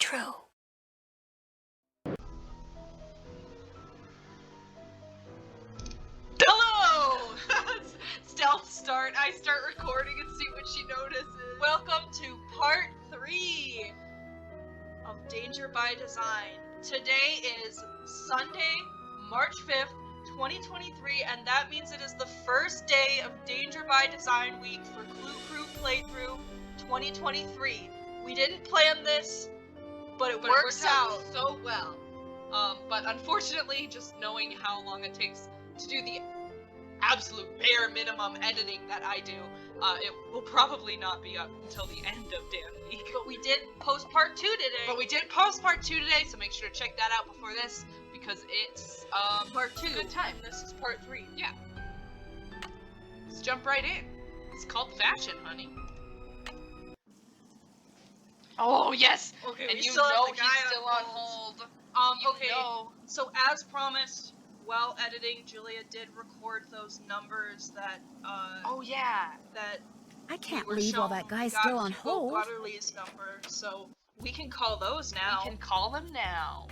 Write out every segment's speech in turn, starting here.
true. Hello! Stealth start. I start recording and see what she notices. Welcome to part 3 of Danger by Design. Today is Sunday, March 5th, 2023, and that means it is the first day of Danger by Design week for Clue Crew Playthrough 2023. We didn't plan this, but it works out so well. But unfortunately, just knowing how long it takes to do the absolute bare minimum editing that I do, it will probably not be up until the end of damn week. But we did post part 2 today. So make sure to check that out before this, because it's part 2. Good time. This is part 3. Yeah. Let's jump right in. It's called fashion, honey. Oh yes. Okay. And you know he's still on hold. Okay. So as promised, while editing, Julia did record those numbers that oh yeah, that I can't believe all that guy's still on hold. Butterly's number, so we can call those now. We can call them now.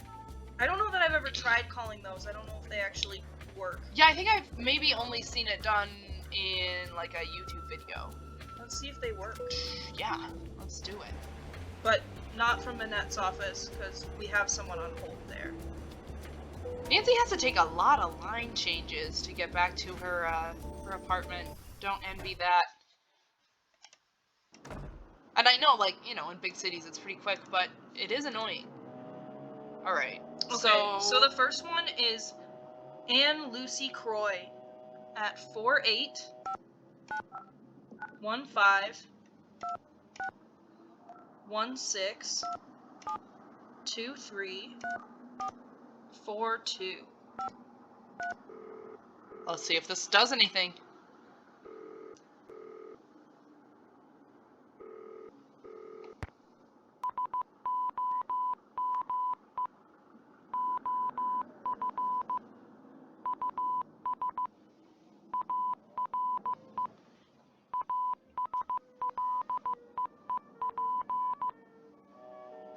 I don't know that I've ever tried calling those. I don't know if they actually work. Yeah, I think I've maybe only seen it done in like a YouTube video. Let's see if they work. Yeah, let's do it. But not from Annette's office, because we have someone on hold there. Nancy has to take a lot of line changes to get back to her her apartment. Don't envy that. And I know, like, you know, in big cities it's pretty quick, but it is annoying. Alright, okay, so the first one is Anne Lucy Croy at 4815162342. Let's see if this does anything.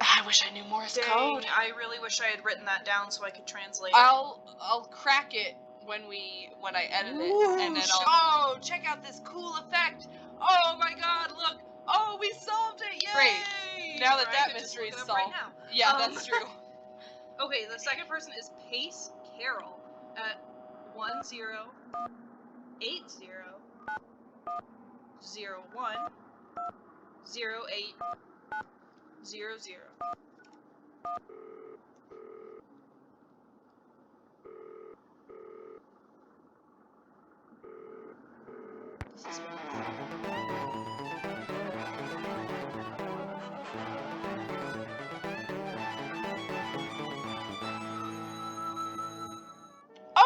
I wish I knew Morse code. I really wish I had written that down so I could translate. I'll crack it when I edit it. Ooh, and then oh, check out this cool effect. Oh my god, look. Oh, we solved it. Yay! Great. Now that that mystery is solved. Right now. Yeah, that's true. Okay, the second person is Pace Carroll at 1080010800.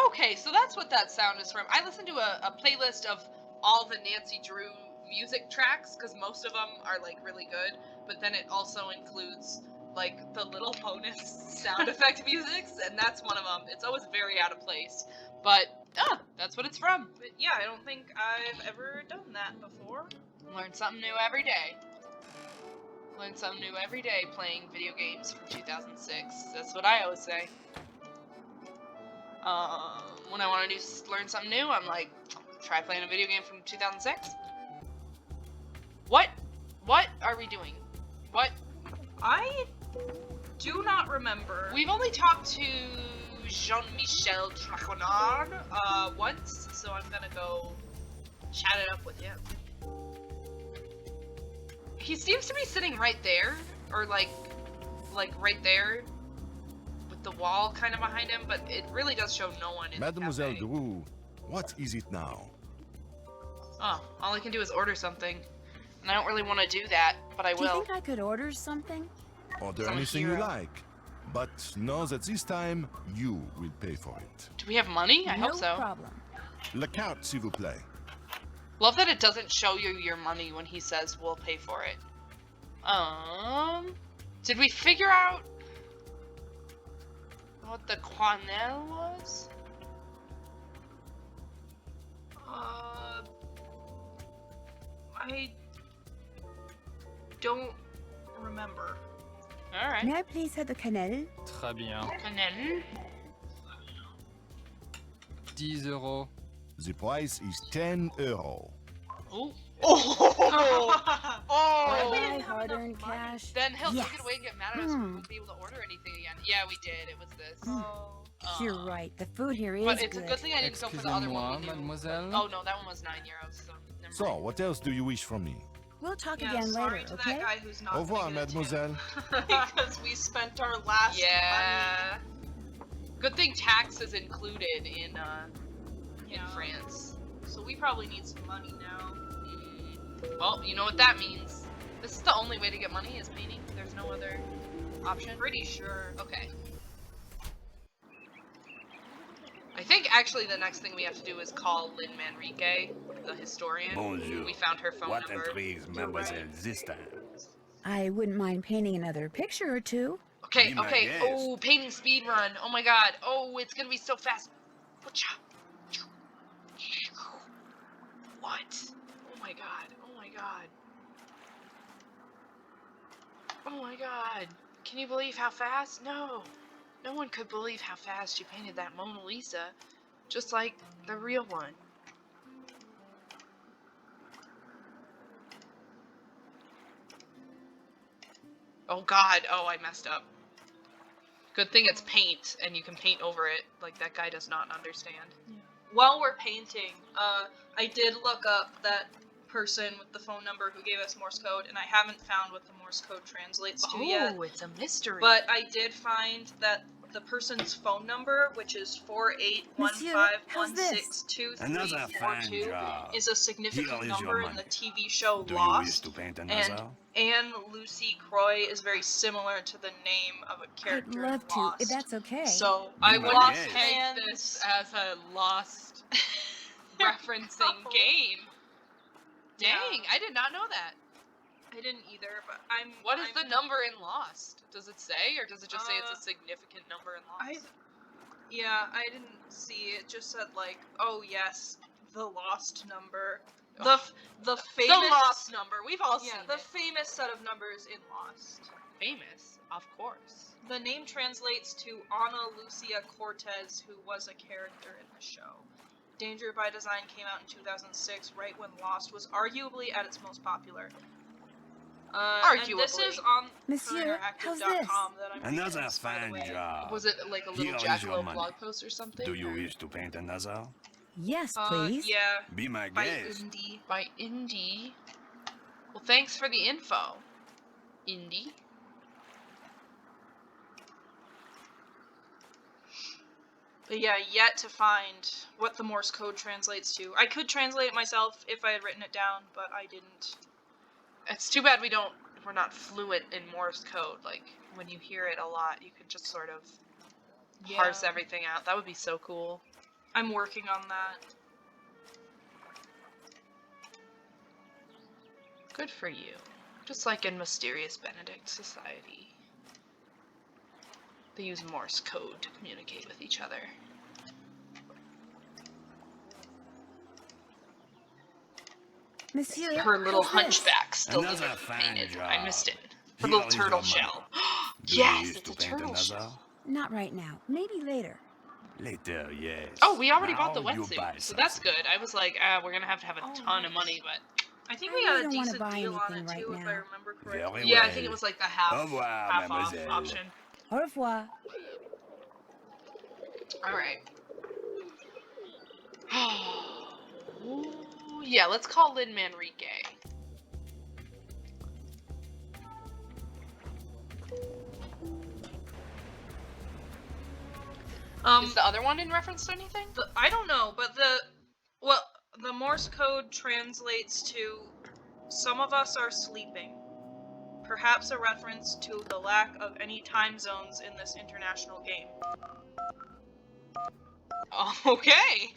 Okay, so that's what that sound is from. I listened to a playlist of all the Nancy Drew music tracks, because most of them are like really good, but then it also includes like the little bonus sound effect musics, and that's one of them. It's always very out of place, but that's what it's from. But yeah, I don't think I've ever done that before. Learn something new every day. Learn something new every day playing video games from 2006. That's what I always say. When I want to learn something new, I'm like, try playing a video game from 2006. What are we doing? What? I do not remember. We've only talked to Jean-Michel Traquenard once, so I'm gonna go chat it up with him. He seems to be sitting right there, or like right there, with the wall kind of behind him, but it really does show no one in Mademoiselle the cafe. Drew, what is it now? Oh, all I can do is order something. And I don't really want to do that, but I will. Do you think I could order something? Order anything you like. But know that this time, you will pay for it. Do we have money? I hope so. No problem. La carte, s'il vous plaît. Love that it doesn't show you your money when he says we'll pay for it. Did we figure out what the quenelle was? I don't remember. Alright. May I please have the cannelle? Très bien. Cannelle. 10 euros. The price is 10 euro. Oh. Oh. Buy Oh. hard-earned cash. Then he'll Yes. take it away and get mad at us. We won't be able to order anything again. Yeah, we did. It was this. Oh. You're right. The food here is But it's a good. good thing I didn't go for the other one. Excusez-moi, we knew. mademoiselle. Oh no, that one was 9 euros. So never So, mind. what else do you wish from me? We'll talk Yeah, again sorry later, to okay? that guy who's not Au revoir, gonna get a tip. mademoiselle. Because we spent our last money. Yeah. Good thing tax is included in France. So we probably need some money now. Well, you know what that means. This is the only way to get money is painting. There's no other option. Pretty sure. Okay. I think actually the next thing we have to do is call Lynn Manrique, the historian. Bonjour. We found her phone What number. intrigues mademoiselle this time? I wouldn't mind painting another picture or two. Okay, Be my okay. guest. Oh, painting speed run. Oh my god. Oh, it's gonna be so fast. What? Oh my god. Oh my god. Oh my god. Can you believe how fast? No. No one could believe how fast she painted that Mona Lisa. Just like the real one. Oh god. Oh, I messed up. Good thing it's paint, and you can paint over it. Like, that guy does not understand. While we're painting, I did look up that person with the phone number who gave us Morse code, and I haven't found what the Morse code translates to yet. Oh, it's a mystery. But I did find that the person's phone number, which is Monsieur, how's this? Another fine 48152342, job. is a significant Here is number your in money. the TV show Do you wish Lost. to paint And another? Anne Lucy Croy is very similar to the name of a I'd character love in to, Lost. if that's okay. So Be I my would guest. take this as a Lost referencing game. Dang, Yeah. I did not know that. I didn't either, but What is the number in Lost? Does it say, or does it just say it's a significant number in Lost? I didn't see it. Just said like, oh yes, the lost number, Oh. the famous The Lost number. We've all seen the it. famous set of numbers in Lost. Famous, of course. The name translates to Ana Lucia Cortez, who was a character in the show. Danger by Design came out in 2006, right when Lost was arguably at its most popular. And this Arguably. is on Monsieur, how's this? CurrentInteractive.com that I'm reading Another this, by the fine way. job. Was it like a Here little is Jackalope your money. blog post or something? Do you or- wish to paint another? Yes, please. Yeah, Be my by guest. Indie. By Indy. Well, thanks for the info, Indy. But yeah, yet to find what the Morse code translates to. I could translate it myself if I had written it down, but I didn't. It's too bad we're not fluent in Morse code. Like, when you hear it a lot, you could just sort of parse everything out. That would be so cool. I'm working on that. Good for you. Just like in Mysterious Benedict Society. They use Morse code to communicate with each other. Monsieur, Her little how's this? hunchback still Another didn't fine painted. job. I missed it. Her Here little is turtle your money. shell. Do you Yes, wish it's to a paint turtle another? shell. Not right now. Maybe later. Later, yes. Oh, we already bought the Now you buy wetsuit, so that's something. good. I was like, we're gonna have a Oh, ton of nice. money, but I think I we really got a don't wanna decent buy deal on anything it too, right if I now. remember correctly. Very yeah, I well. think it was like the half Au revoir, off mademoiselle. option. Au revoir. All right. Yeah, let's call Lynn Manrique. Is the other one in reference to anything? I don't know, but the Morse code translates to "some of us are sleeping." Perhaps a reference to the lack of any time zones in this international game. Okay.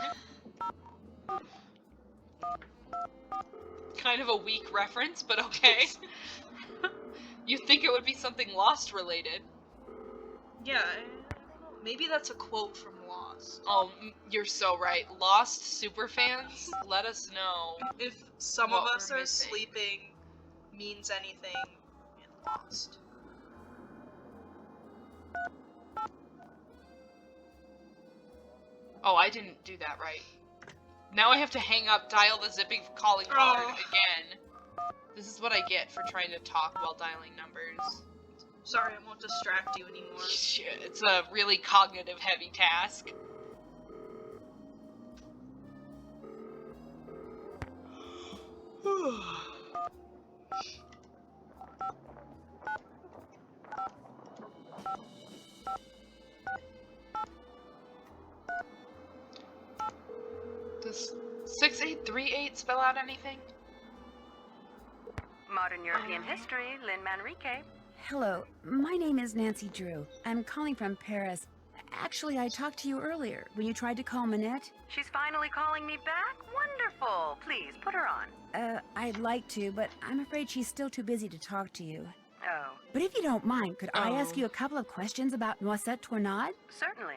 Kind of a weak reference, but okay. You'd think it would be something Lost related. Yeah, I don't know. Maybe that's a quote from Lost. Oh, you're so right. Lost superfans, let us know. If "some What of us we're are missing. sleeping" means anything in Lost. Oh, I didn't do that right. Now I have to hang up, dial the zipping calling card again. This is what I get for trying to talk while dialing numbers. Sorry, I won't distract you anymore. Shit, it's a really cognitive heavy task. Does 6838 spell out anything? Modern European history, Lynn Manrique. Hello, my name is Nancy Drew. I'm calling from Paris. Actually, I talked to you earlier when you tried to call Manette. She's finally calling me back? Wonderful. Please, put her on. I'd like to, but I'm afraid she's still too busy to talk to you. Oh, But if you don't mind, could I ask you a couple of questions about Noisette Tornade? certainly.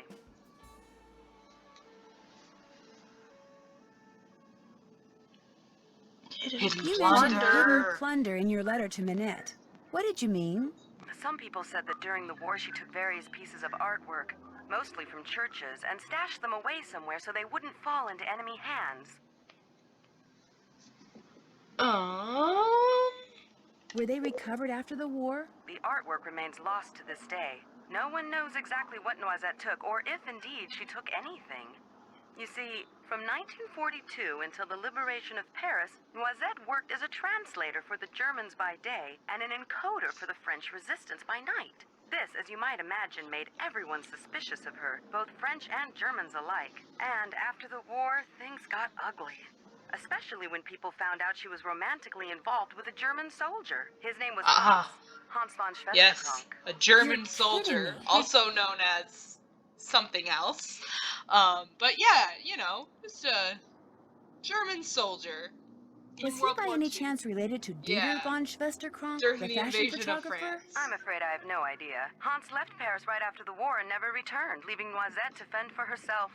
You mentioned hidden plunder in your letter to Manette. What did you mean? Some people said that during the war she took various pieces of artwork, mostly from churches, and stashed them away somewhere so they wouldn't fall into enemy hands. Were they recovered after the war? The artwork remains lost to this day. No one knows exactly what Noisette took, or if indeed she took anything. You see, from 1942 until the liberation of Paris, Noisette worked as a translator for the Germans by day and an encoder for the French resistance by night. This, as you might imagine, made everyone suspicious of her, both French and Germans alike. And after the war, things got ugly. Especially when people found out she was romantically involved with a German soldier. His name was Hans von Schwesterkrank. Yes, a German You're soldier, kidding me. also known as something else. But yeah, you know, just a German soldier. in Was he World by War any II. chance related to Dieter Yeah. von Schwesterkrank, During the the fashion invasion of photographer? France. I'm afraid I have no idea. Hans left Paris right after the war and never returned, leaving Noisette to fend for herself.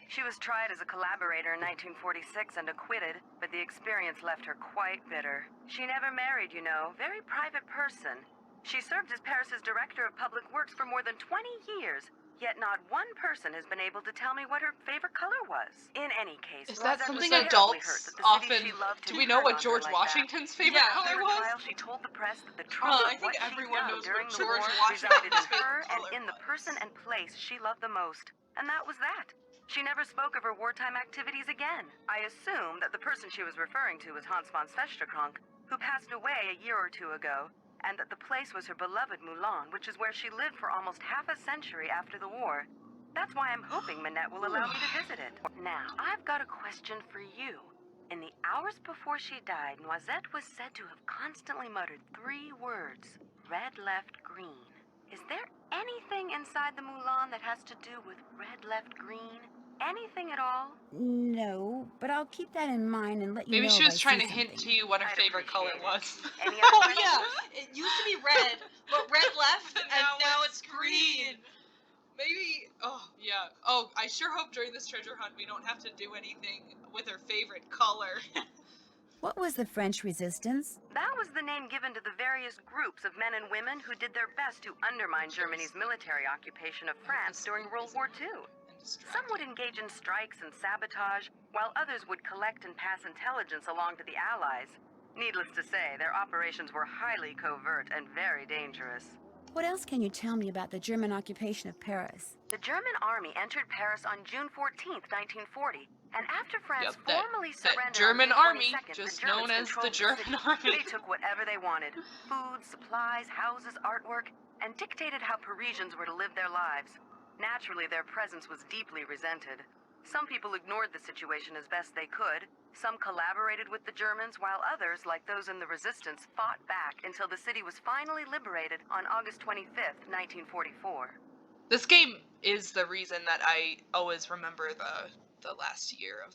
She was tried as a collaborator in 1946 and acquitted, but the experience left her quite bitter. She never married, you know, very private person. She served as Paris's director of public works for more than 20 years, yet not one person has been able to tell me what her favorite color was. In any case, Is that Noisette was something terribly adults hurt that the city often... she loved Do had we know turned what on her George like that. Washington's favorite Yeah, color During her was? trial, she told the press that the truth I of think what she'd everyone done knows during what the George war Washington's resided in her favorite and color in the was. person and place she loved the most. And that was that. She never spoke of her wartime activities again. I assume that the person she was referring to was Hans von Schwesterkrank, who passed away a year or two ago, and that the place was her beloved Moulin, which is where she lived for almost half a century after the war. That's why I'm hoping Manette will allow me to visit it. Now, I've got a question for you. In the hours before she died, Noisette was said to have constantly muttered 3 words: red, left, green. Is there anything inside the Moulin that has to do with red, left, green? Anything at all? No, but I'll keep that in mind and let you Maybe know she if was I trying see to hint something. to you what her I'd favorite color appreciate was. Any other Oh questions? yeah, it used to be red, but red left, and now it's green. Maybe, oh, yeah. Oh, I sure hope during this treasure hunt we don't have to do anything with her favorite color. What was the French resistance? That was the name given to the various groups of men and women who did their best to undermine Germany's military occupation of France during World War II. Some would engage in strikes and sabotage, while others would collect and pass intelligence along to the Allies. Needless to say, their operations were highly covert and very dangerous. What else can you tell me about the German occupation of Paris? The German army entered Paris on June 14th, 1940, and after France Yep, that- formally that surrendered German on June army, 22nd, just the Germans known as the controlled German city. army. They took whatever they wanted: food, supplies, houses, artwork, and dictated how Parisians were to live their lives. Naturally, their presence was deeply resented. Some people ignored the situation as best they could. Some collaborated with the Germans, while others, like those in the resistance, fought back until the city was finally liberated on August 25th, 1944. This game is the reason that I always remember the last year of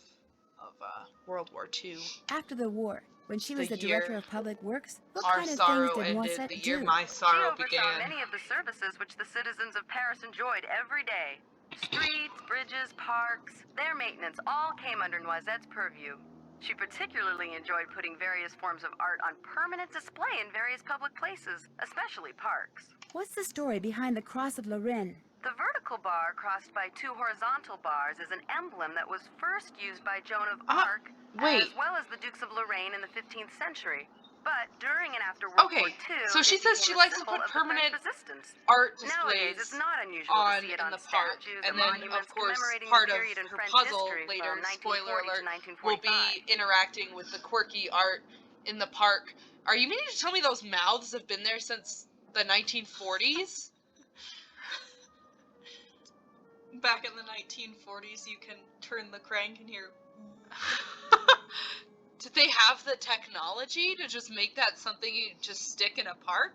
World War II. After the war, when she was The the director year of public works, what Our kind of sorrow things did ended, Noisette the year do? my sorrow She oversaw began. many of the services which the citizens of Paris enjoyed every day. Streets, bridges, parks, their maintenance all came under Noisette's purview. She particularly enjoyed putting various forms of art on permanent display in various public places, especially parks. What's the story behind the Cross of Lorraine? The vertical bar crossed by 2 horizontal bars is an emblem that was first used by Joan of Arc, wait. as well as the Dukes of Lorraine in the 15th century. But during and after World War II, so she it says she became a likes to symbol put of the French permanent resistance. art Nowadays, displays it's not unusual on to see it in on the park, statues and or then monuments of course commemorating part the of period in her French puzzle history later, from spoiler 1940 alert, to 1945. will be interacting with the quirky art in the park. Are you meaning to tell me those mouths have been there since the 1940s? Back in the 1940s, you can turn the crank and hear. Did they have the technology to just make that something you just stick in a park?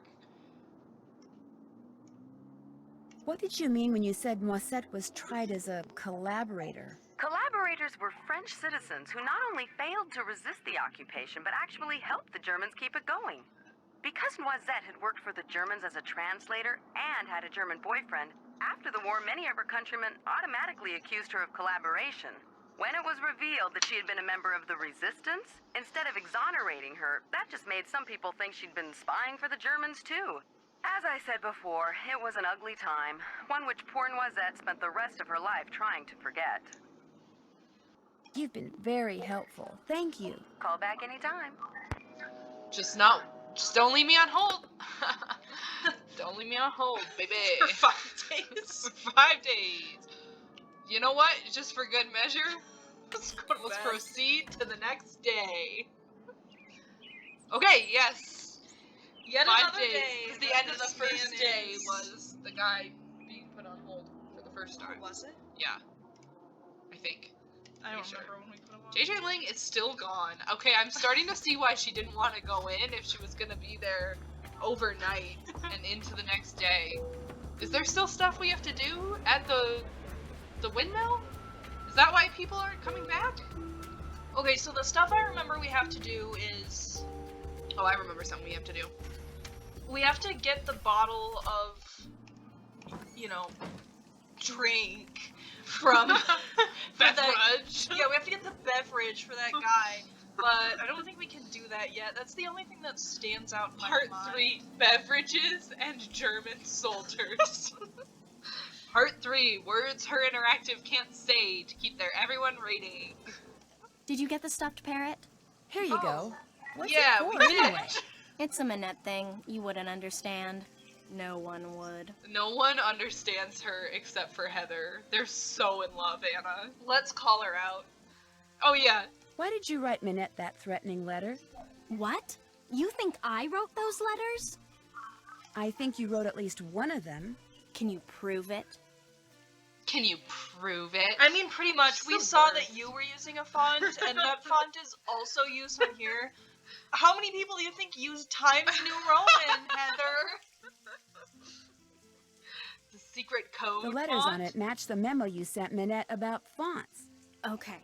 What did you mean when you said Moisette was tried as a collaborator? Collaborators were French citizens who not only failed to resist the occupation, but actually helped the Germans keep it going. Because Noisette had worked for the Germans as a translator and had a German boyfriend, after the war, many of her countrymen automatically accused her of collaboration. When it was revealed that she had been a member of the resistance, instead of exonerating her, that just made some people think she'd been spying for the Germans too. As I said before, it was an ugly time, one which poor Noisette spent the rest of her life trying to forget. You've been very helpful. Thank you. Call back anytime. Just don't leave me on hold. Don't leave me on hold, baby. For 5 days. 5 days. You know what? Just for good measure, let's bed. proceed to the next day. Okay, yes. Yet 5 another days. day. 'Cause the that end of the this first man day is- was the guy being put on hold for the first time. Was it? Yeah. I think. I don't Sure. remember when we put him on. JJ Ling is still gone. Okay, I'm starting to see why she didn't want to go in if she was going to be there overnight and into the next day. Is there still stuff we have to do at the windmill? Is that why people aren't coming back? Okay, so the stuff I remember we have to do is Oh, I remember something we have to do. we have to get the bottle of, you know, drink from Beverage. Yeah, we have to get the beverage for that guy, but I don't think we can do that yet. That's the only thing that stands out in my Part mind. 3, beverages and German soldiers. Part 3, words her interactive can't say to keep their everyone rating. Did you get the stuffed parrot? Here you go. What's Yeah, it we for did. anyway? It's a Minette thing. You wouldn't understand. No one would. No one understands her except for Heather. They're so in love, Anna. Let's call her out. Oh yeah. Why did you write Minette that threatening letter? What? You think I wrote those letters? I think you wrote at least one of them. Can you prove it? Can you prove it? I mean, pretty much. She's We the saw worst. that you were using a font, and that font is also used on here. How many people do you think use Times New Roman, Heather? The secret code. The letters font? on it match the memo you sent Minette about fonts. Okay.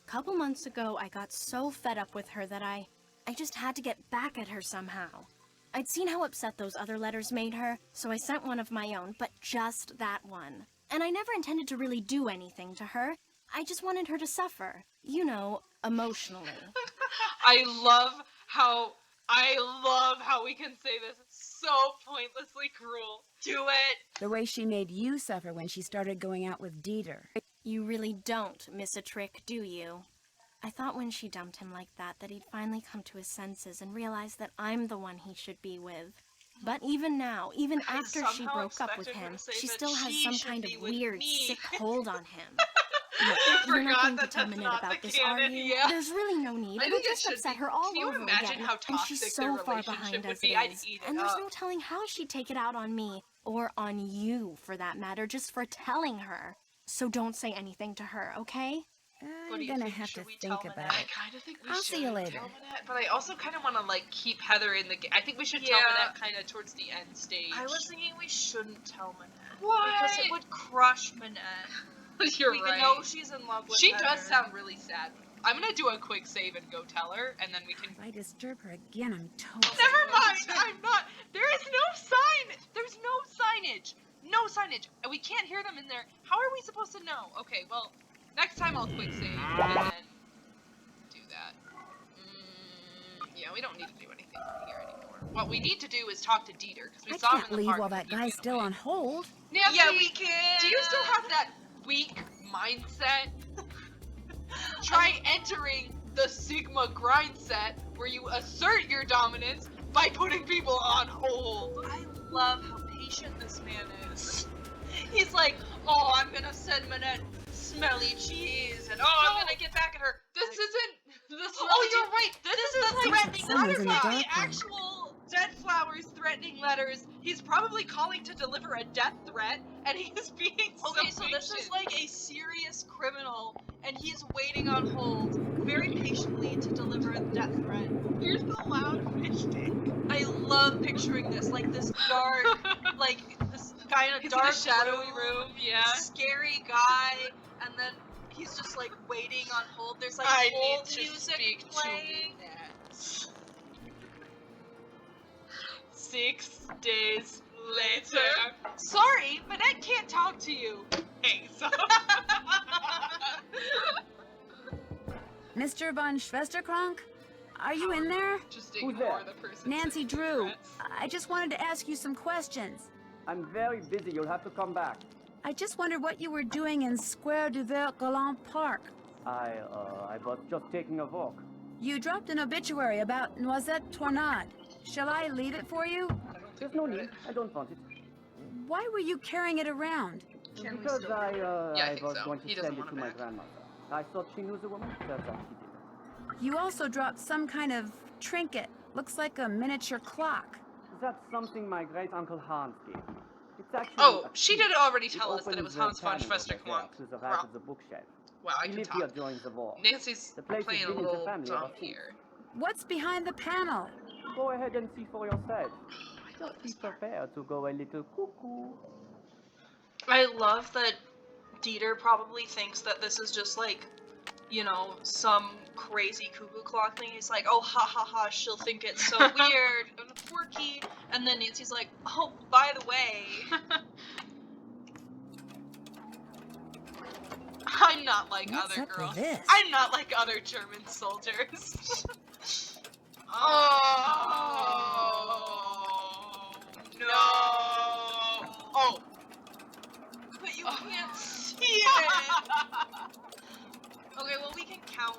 Couple months ago, I got so fed up with her that I just had to get back at her somehow. I'd seen how upset those other letters made her, so I sent one of my own, but just that one. And I never intended to really do anything to her. I just wanted her to suffer. You know, emotionally. I love how we can say this. It's so pointlessly cruel. Do it! The way she made you suffer when she started going out with Dieter. You really don't miss a trick, do you? I thought when she dumped him like that he'd finally come to his senses and realize that I'm the one he should be with. But even now, even I after she somehow broke up with expected her him, to say she that still has she some should kind be of with weird, me. sick hold on him. Look, I you're not forgot going that to tell that's Minette not about the this, are canon, you? yeah. There's really no need. I It'll think it just should upset be. her all Can you over imagine again. how And she's toxic so their far relationship behind would as be? it I'd is. eat it And there's up. no telling how she'd take it out on me, or on you, for that matter, just for telling her. So don't say anything to her, okay? What do I'm you gonna think? have Should to we think tell about I it. kind of think we I'll should see you later. tell Minette, but I also kind of want to like keep Heather in the game. I think we should tell Yeah. Minette kind of towards the end stage. I was thinking we shouldn't tell Minette. Why? Because it would crush Minette. You're we right. know she's in love with She Heather. does sound really sad. I'm gonna do a quick save and go tell her, and then we can. If I disturb her again, I'm toast. Never mind. I'm not. There is no sign. There's no signage. No signage. And we can't hear them in there. How are we supposed to know? Okay. Well, next time I'll quick save and then do that. Yeah, we don't need to do anything here anymore. What we need to do is talk to Dieter, because we I saw him can't in the leave park. while that guy's still on hold. Nancy, Yeah, we can. do you still have that weak mindset? Try entering the Sigma grind set, where you assert your dominance by putting people on hold. I love how patient this man is. He's like, oh, I'm gonna send Manette smelly cheese, and oh, I'm gonna get back at her. This isn't the Oh, you're right. This is the threatening Someone's in the letters, dark the room. actual dead flowers threatening letters. He's probably calling to deliver a death threat, and he's being Okay, so this is like a serious criminal, and he's waiting on hold very patiently to deliver a death threat. Here's the loud fish tank. I love picturing this, like this dark, like this guy in a He's dark in a shadowy room, yeah. scary guy, and then he's just like waiting on hold. There's like I hold need to music speak playing. to Manette. 6 days later. Sorry, Manette can't talk to you. Hangs up. Mr. von Schwesterkrank? Are you in there? Just ignore the person. Nancy sending Drew. threats. I just wanted to ask you some questions. I'm very busy. You'll have to come back. I just wondered what you were doing in Square du Vert Galant Park. I was just taking a walk. You dropped an obituary about Noisette Tornade. Shall I leave it for you? There's no need. I don't want it. Why were you carrying it around? Can we Because still- Yeah, I I think was so. going He to doesn't send it want to it my back. grandmother. I thought she knew the woman. Turns out she didn't. You also dropped some kind of trinket. Looks like a miniature clock. That's something my great uncle Hans gave me. It's actually Oh, a she key. did already It tell us that it was opens Hans the von panel over there Schwesterkrank. to the right of the bookshelf. Wow, I He can lived here talk. during the war. Nancy's The place playing has a been in the little family dumb ever since. here. What's behind the panel? Go ahead and see for yourself. I love Just be this part. prepared to go a little cuckoo. I love that Dieter probably thinks that this is just like, you know, some crazy cuckoo clock thing. He's like, oh, ha ha ha, she'll think it's so weird and quirky. And then Nancy's like, oh, by the way, I'm not like What's other up with girls. this? I'm not like other German soldiers. Oh no. Oh. But you can't see it. Okay, well, we can count.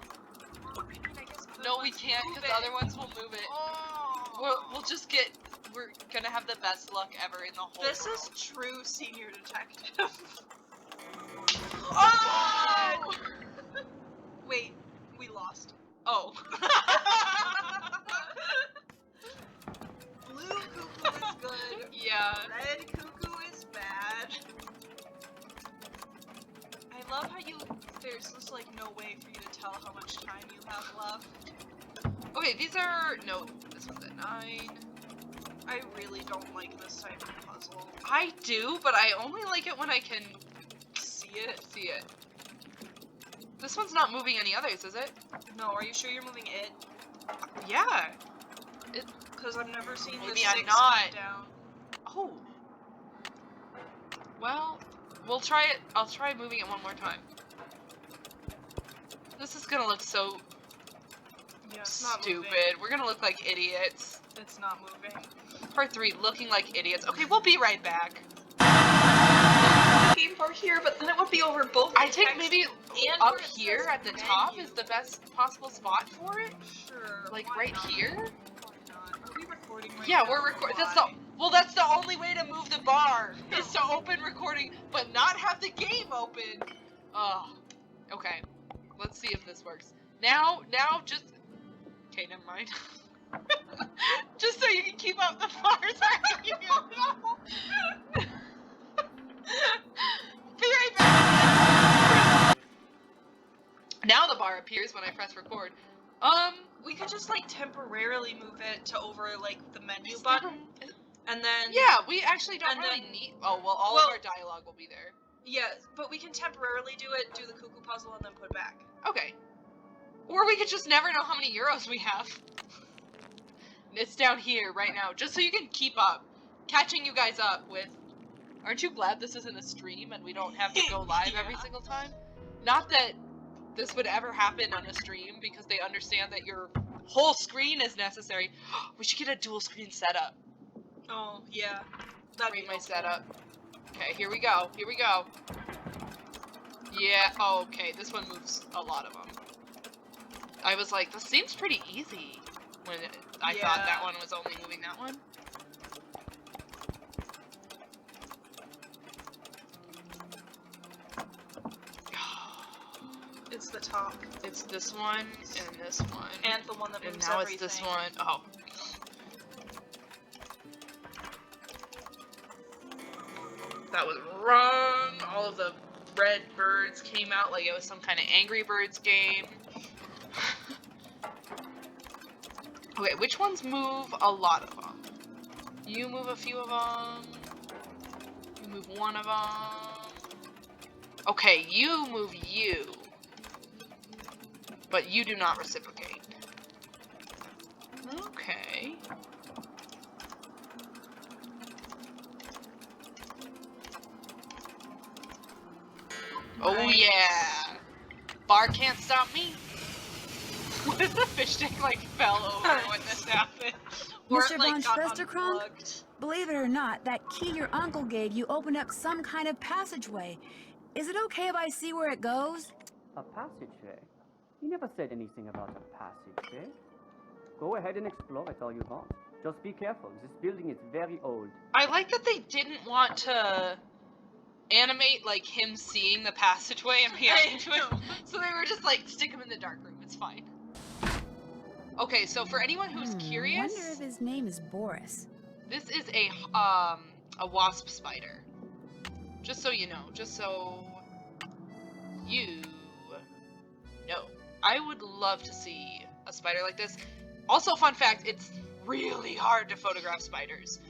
I mean, I guess other No, we ones can't, move because it. other ones will move it. Oh. We'll just get. We're gonna have the best luck ever in the whole This world. is true senior detective. Oh! Wait, we lost. Oh. Blue cuckoo is good. Yeah. Red cuckoo is bad. I love how there's just like no way for you to tell how much time you have left. Okay, these are. No, this one's at 9. I really don't like this type of puzzle. I do, but I only like it when I can See it? see it. This one's not moving any others, is it? No, are you sure you're moving it? Yeah. Because I've never seen Maybe the I'm 6 not. come down. Oh. Well, we'll try it. I'll try moving it one more time. This is gonna look so Yeah, it's not stupid. moving. We're gonna look like idiots. It's not moving. Part 3, looking like idiots. Okay, we'll be right back. Keep her here, but then it would be over both. I the think text maybe and up where it here says at the top menu. is the best possible spot for it. Sure. Like why right not? here? Why not? Are we recording right Yeah, now? we're recording. That's Why? that's the only way to move the bar is to open recording, but not have the game open. Oh, okay. Let's see if this works. Now, just. Okay, never mind. Just so you can keep up the bars. Be right back. Now the bar appears when I press record. We could just like temporarily move it to over like the menu button, and then Yeah, we actually don't And really then- need. Oh well, all Well- of our dialogue will be there. yeah, but we can temporarily do it, do the cuckoo puzzle, and then put it back. Okay. Or we could just never know how many euros we have. It's down here right now, just so you can keep up. Catching you guys up with. Aren't you glad this isn't a stream and we don't have to go live every Yeah. single time? Not that this would ever happen on a stream, because they understand that you're whole screen is necessary. We should get a dual screen setup. Oh, yeah. That'd Read be my helpful. setup. Okay, here we go. Here we go. Yeah, okay, this one moves a lot of them. I was like, this seems pretty easy when I thought that one was only moving that one. It's the top. It's this one and this one. And the one that moves And now everything. it's this one. Oh. That was wrong. All of the red birds came out like it was some kind of Angry Birds game. Okay, which ones move a lot of them? You move a few of them. You move one of them. Okay, you move you. But you do not reciprocate. Okay. Oh yeah! Bar can't stop me! What if the fish tank like fell over when this happened? Or Mr. it, like, von got Schwesterkrank? unplugged? Believe it or not, that key your uncle gave you opened up some kind of passageway. Is it okay if I see where it goes? A passageway? He never said anything about a passageway. Go ahead and explore it all you want. Just be careful. This building is very old. I like that they didn't want to animate like him seeing the passageway and reacting to it. So they were just like, stick him in the dark room, it's fine. Okay, so for anyone who's curious, Wonder if his name is Boris. this is a wasp spider. Just so you know, just so you know. I would love to see a spider like this. Also, fun fact, it's really hard to photograph spiders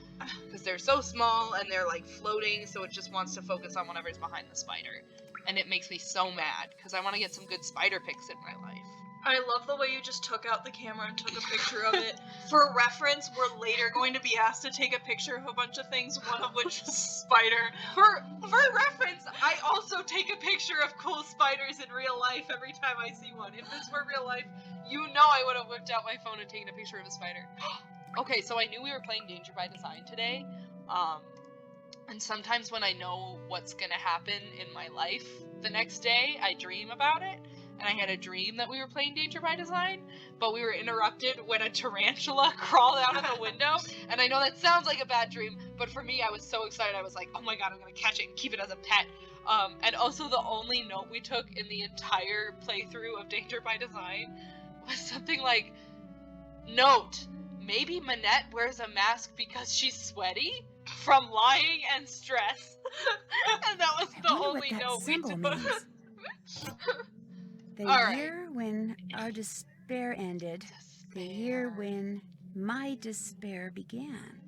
because they're so small and they're like floating, so it just wants to focus on whatever's behind the spider. And it makes me so mad because I want to get some good spider pics in my life. I love the way you just took out the camera and took a picture of it. For reference, we're later going to be asked to take a picture of a bunch of things, one of which is spider. For reference, I also take a picture of cool spiders in real life every time I see one. If this were real life, you know I would have whipped out my phone and taken a picture of a spider. Okay, so I knew we were playing Danger by Design today. And sometimes when I know what's gonna happen in my life the next day, I dream about it. And I had a dream that we were playing Danger by Design, but we were interrupted when a tarantula crawled out of the window. And I know that sounds like a bad dream, but for me, I was so excited. I was like, oh my god, I'm gonna catch it and keep it as a pet. And also the only note we took in the entire playthrough of Danger by Design was something like, note, maybe Manette wears a mask because she's sweaty from lying and stress. And that was the I wonder only what that note we symbol took. means. The All right. year when our despair ended. The year when my despair began.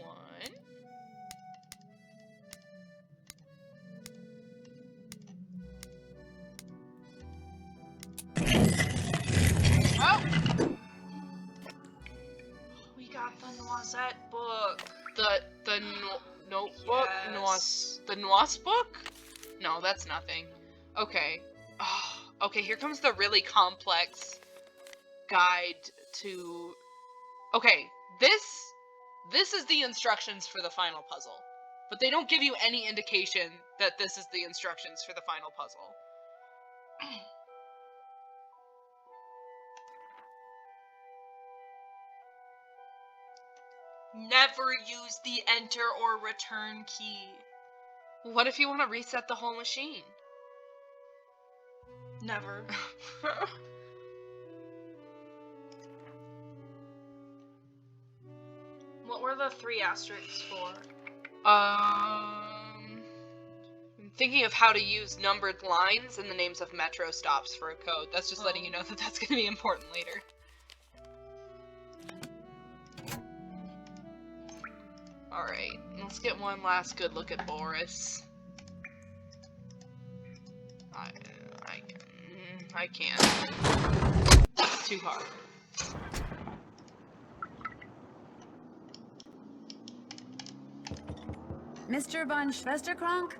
One. Oh! We got the Noisette book. The notebook? Yes. The Noise book? No, that's nothing. Okay. Oh, okay, here comes the really complex guide to... Okay, this is the instructions for the final puzzle. But they don't give you any indication that this is the instructions for the final puzzle. Never use the enter or return key. What if you want to reset the whole machine? Never. What were the 3 asterisks for? I'm thinking of how to use numbered lines in the names of metro stops for a code. That's just letting you know that that's going to be important later. Alright, let's get one last good look at Boris. I can't. It's too hard. Mr. von Schwesterkrank?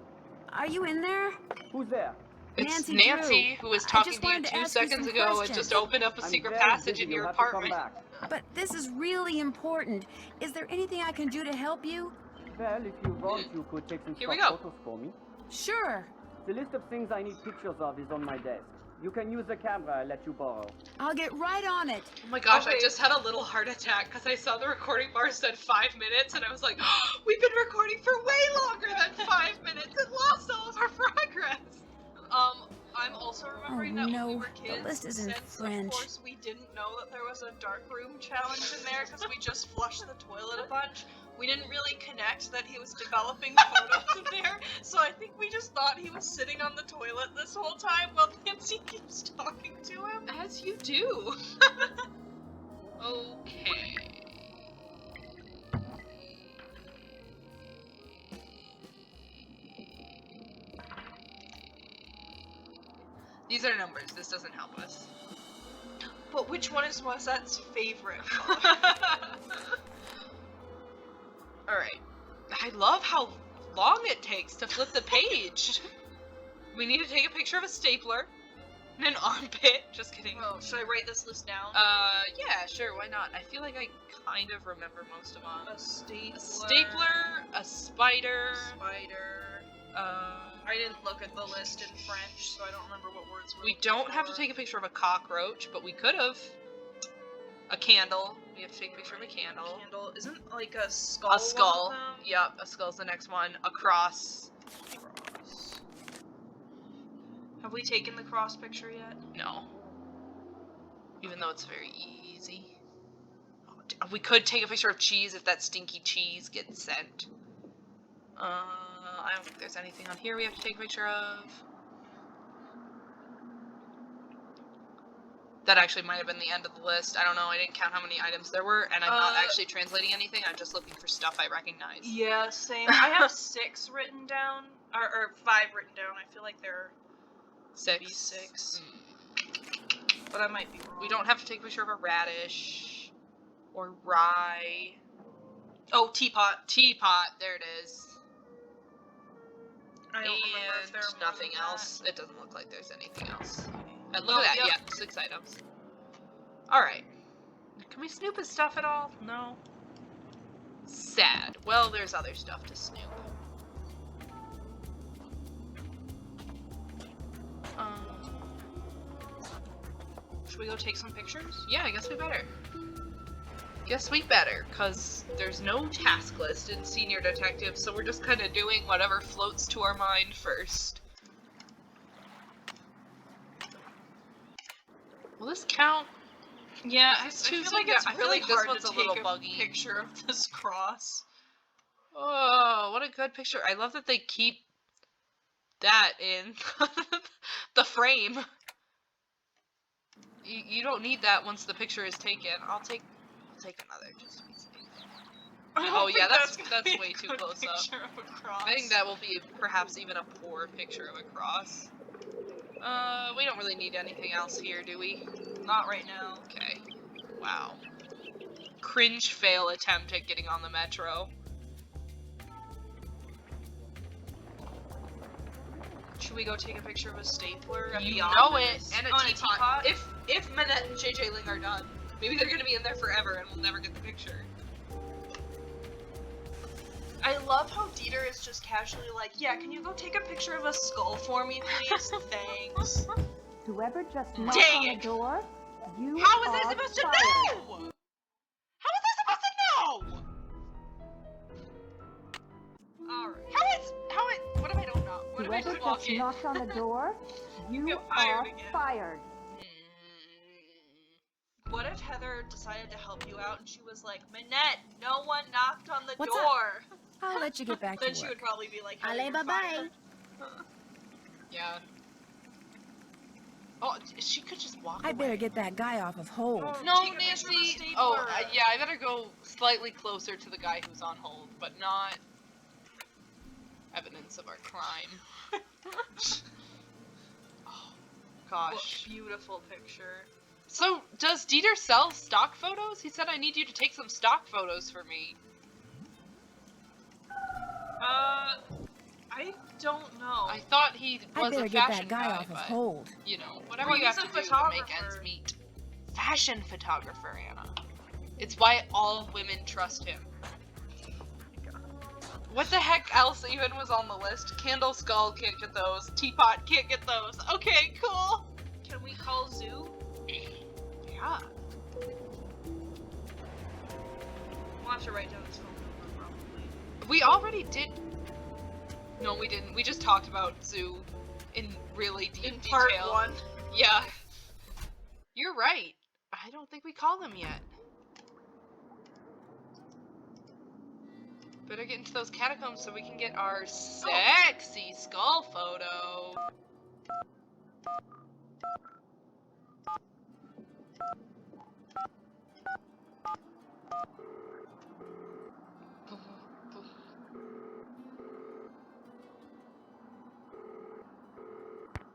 Are you in there? Who's there? It's Nancy Nancy, Drew. who was I talking just to you wanted to 2 ask you seconds some ago and questions. just opened up a I'm secret very passage busy. in You'll your have to come apartment. back. But this is really important. Is there anything I can do to help you? Well, if you want, you could take some Here we stock go. photos for me. Sure. The list of things I need pictures of is on my desk. You can use the camera I let you borrow. I'll get right on it. Oh my gosh, I Okay. just had a little heart attack because I saw the recording bar said 5 minutes and I was like, oh, we've been recording for way longer than 5 minutes and lost all of our progress. I'm also remembering Oh, that no, when we were the kids, list is in since French. of course we didn't know that there was a dark room challenge in there because we just flushed the toilet a bunch. We didn't really connect that he was developing photos in there, so I think we just thought he was sitting on the toilet this whole time while Nancy keeps talking to him. As you do. Okay. These are numbers. This doesn't help us. But which one is Moisette's favorite? Alright. I love how long it takes to flip the page. We need to take a picture of a stapler and an armpit. Just kidding. Oh, should I write this list down? Yeah, sure, why not? I feel like I kind of remember most of them. A stapler. A stapler, a spider, I didn't look at the list in French, so I don't remember what words were. we don't have to take a picture of a cockroach, but we could have. A candle. We have to take a picture of a candle. Candle. Isn't like a skull? A skull. One of them? Yep, a skull's the next one. A cross. Cross. Have we taken the cross picture yet? No. Even though it's very easy. We could take a picture of cheese if that stinky cheese gets sent. I don't think there's anything on here we have to take a picture of. That actually might have been the end of the list. I don't know. I didn't count how many items there were, and I'm not actually translating anything. I'm just looking for stuff I recognize. Yeah, same. I have 6 written down, or 5 written down. I feel like there 6. be 6, but I might be wrong. We don't have to take a picture of a radish or rye. Oh, teapot. Teapot. There it is. I don't remember if there And were nothing more than else. It doesn't look like there's anything else. And Oh, look at that. yep. Yeah, 6 items. Alright. Can we snoop his stuff at all? No. Sad. Well, there's other stuff to snoop. Should we go take some pictures? Yeah, I guess we better. Guess we better, because there's no task list in Senior Detective, so we're just kind of doing whatever floats to our mind first. Will this count? Yeah, I It's too feel like soon. it's I feel really like this hard one's to a take little a buggy. picture of this cross. Oh, what a good picture. I love that they keep that in the frame. You don't need that once the picture is taken. I'll take another just to be safe. Oh yeah, that's way too close up. I think that will be perhaps even a poor picture of a cross. We don't really need anything else here, do we? Not right now. Okay. Wow. Cringe fail attempt at getting on the metro. Should we go take a picture of a stapler? You the know office? it, and a On teapot. If Minette and JJ Ling are done, maybe they're gonna be in there forever and we'll never get the picture. I love how Dieter is just casually like, yeah, can you go take a picture of a skull for me, please? Thanks. Whoever just knocked Dang on it. the door, you How was I are supposed to fired. know? How was I supposed to know? Alright. What if I don't know? What if I Whoever just walk just in? knocked on the door, you Get fired are again. fired. What if Heather decided to help you out and she was like, Minette, no one knocked on the What's door? I'll let you get back to Then she would work. probably be like, Heather, Allez, you're bye-bye. fired. Yeah. Oh, she could just walk I better away. get that guy off of hold. Oh, No, take a picture of a Nancy. stapler. Oh, yeah, I better go slightly closer to the guy who's on hold, but not evidence of our crime. Oh, What gosh. beautiful picture. So, does Dieter sell stock photos? He said I need you to take some stock photos for me. I don't know. I thought he I was better a get fashion that guy guy, off of but, hold. you know, whatever Well, you have he's to a do to make photographer. ends meet. Fashion photographer, Anna. It's why all women trust him. What the heck else even was on the list? Candle Skull can't get those. Teapot can't get those. Okay, cool. Can we call Zoo? Yeah. We'll have to write down his phone number, probably. We already did. No, we didn't. We just talked about Zoo in really deep In detail. part 1. Yeah. You're right. I don't think we called him yet. Better get into those catacombs so we can get our sexy skull photo.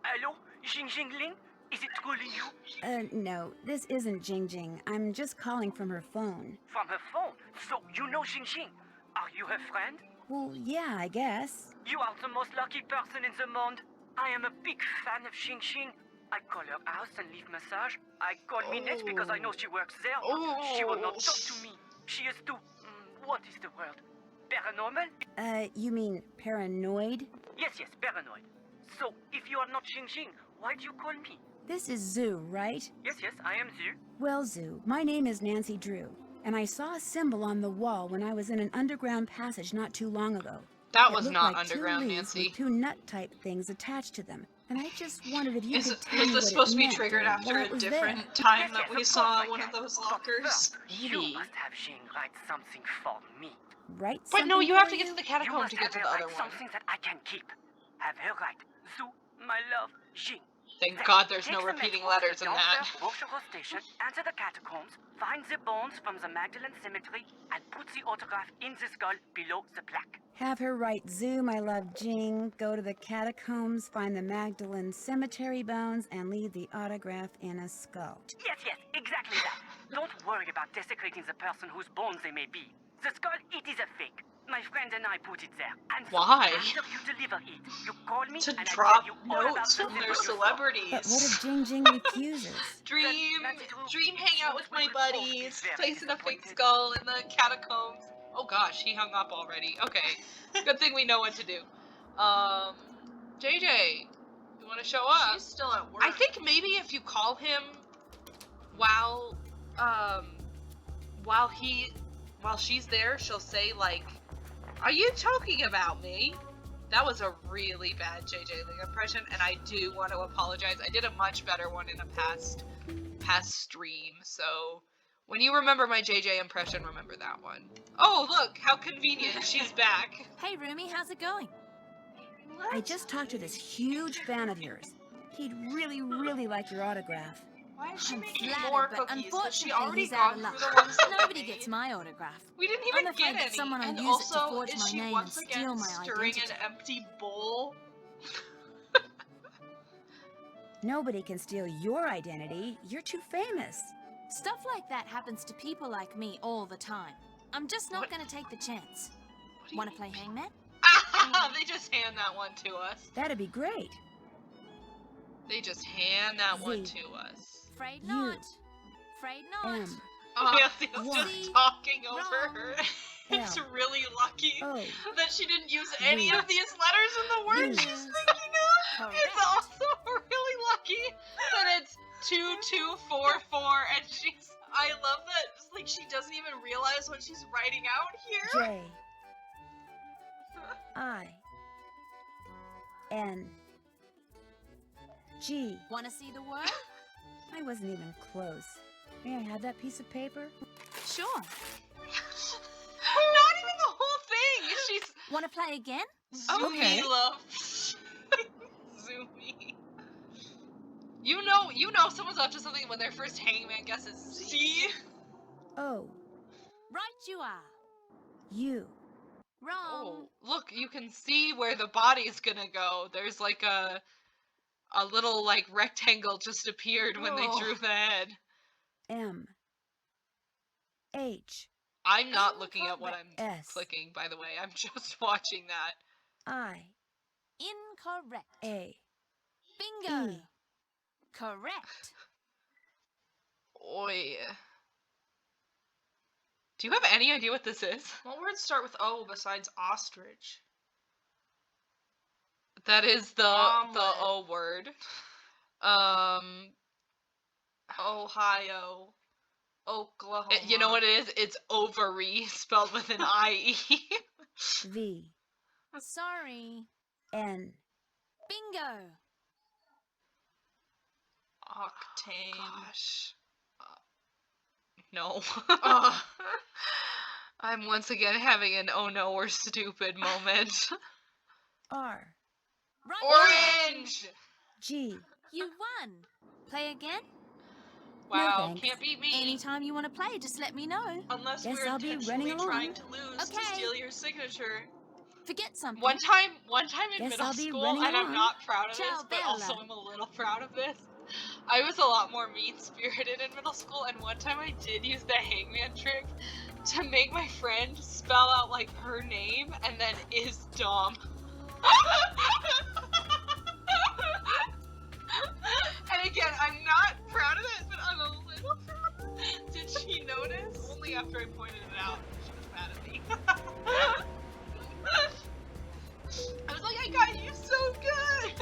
Hello, Jingling? Is it truly you? No, this isn't Jing Jing. I'm just calling from her phone. From her phone? So you know Jing? Are you her friend? Well, yeah, I guess. You are the most lucky person in the monde. I am a big fan of Xing. I call her house and leave massage. I call Minette because I know she works there. But she will not talk to me. She is too... what is the word? Paranormal? You mean paranoid? Yes, paranoid. So, if you are not Xing, why do you call me? This is Zoo, right? Yes, I am Zhu. Well, Zoo, my name is Nancy Drew, and I saw a symbol on the wall when I was in an underground passage not too long ago. That It was looked not like underground, two leaves Nancy. with two nut-type things attached to them, and I just wondered if you could tell me Is what this supposed it to be meant triggered or after why a it was different there. time that Yes, we of saw course in I one can. of those But lockers? first, you Maybe. must have Xing write something for me. Right? But no, you have to get to the You catacomb must to get have to her the other write one. something that I can keep. Have her write, Zhu, my love, Xing. Thank Then God there's no take the repeating metro to letters the in that. Dancer station, enter the catacombs, find the bones from the Magdalene Cemetery, and put the autograph in the skull below the plaque. Have her write Zoo, my love Jing, go to the catacombs, find the Magdalene Cemetery bones, and leave the autograph in a skull. Yes, exactly that. Don't worry about desecrating the person whose bones they may be. The skull, it is a fake. My friend and I put it there. And so Why? after you deliver it, you call me To and I drop tell you all about notes the from symbol their you saw. celebrities. But what if Jing Jing refuses? Dream hang out with my buddies, Placing a fake skull in the catacombs. Oh gosh, he hung up already. Okay. Good thing we know what to do. JJ, you want to show up? She's still at work. I think maybe if you call him while she's there, she'll say like, "Are you talking about me?" That was a really bad JJ Ling impression, and I do want to apologize. I did a much better one in a past stream, so when you remember my JJ impression, remember that one. Oh, look, how convenient, she's back. Hey, Rumi, how's it going? I just talked to this huge fan of yours. He'd really like your autograph. Why is she I'm making flattered, more but cookies? Has she unfortunately already he's out gone of through luck. the ones that Nobody we gets made? my autograph. We didn't I'm even afraid get that any. someone will And use it to also, forge is my she name once and again steal my stirring identity. an empty bowl? Nobody can steal your identity. You're too famous. Stuff like that happens to people like me all the time. I'm just not gonna take the chance. Wanna play hangman? They just hand that one to us. That'd be great. They just hand that one Z. to us. Afraid You. not. Afraid not. M. Nancy's One. just talking over Wrong. her. It's L. really lucky O. that she didn't use any V. of these letters in the word V. she's thinking of. It's Correct. also really lucky that it's 2244 and she's... I love that, like, she doesn't even realize what she's writing out here. J. I. N. G. Wanna see the word? I wasn't even close. May I have that piece of paper? Sure. Not even the whole thing. She's Wanna play again? Okay. Zoomy love. zoomy. You know someone's up to something when their first hangman guesses Z. See? O. Right you are. U. Wrong. Oh, look, you can see where the body's gonna go. There's like a little like rectangle just appeared when they Oh. drew the head. M. H. I'm not looking at what I'm S. clicking, by the way. I'm just watching that. I. Incorrect. A. Bingo. E. Correct. Oi. Do you have any idea what this is? What words start with O besides ostrich? That is the O word. Ohio. Oklahoma. You know what it is? It's ovary spelled with an I-E. V. Sorry. N. Bingo. Octane. Gosh. No. I'm once again having an oh no, we're stupid moment. R. Orange! G. You won. Play again? Wow, thanks. can't beat me. Anytime you want to play, just let me know. Unless Guess we're I'll be intentionally running along. trying to lose to Okay. steal your signature. Forget something. One time in Guess middle I'll be school, running and I'm along. not proud of Ciao, this, but also Bella. I'm a little proud of this. I was a lot more mean-spirited in middle school, and one time I did use the hangman trick to make my friend spell out, like, her name, and then is dumb. And again, I'm not proud of it, but I'm a little proud. Did she notice? Only after I pointed it out. She was mad at me. I was like, I got you so good!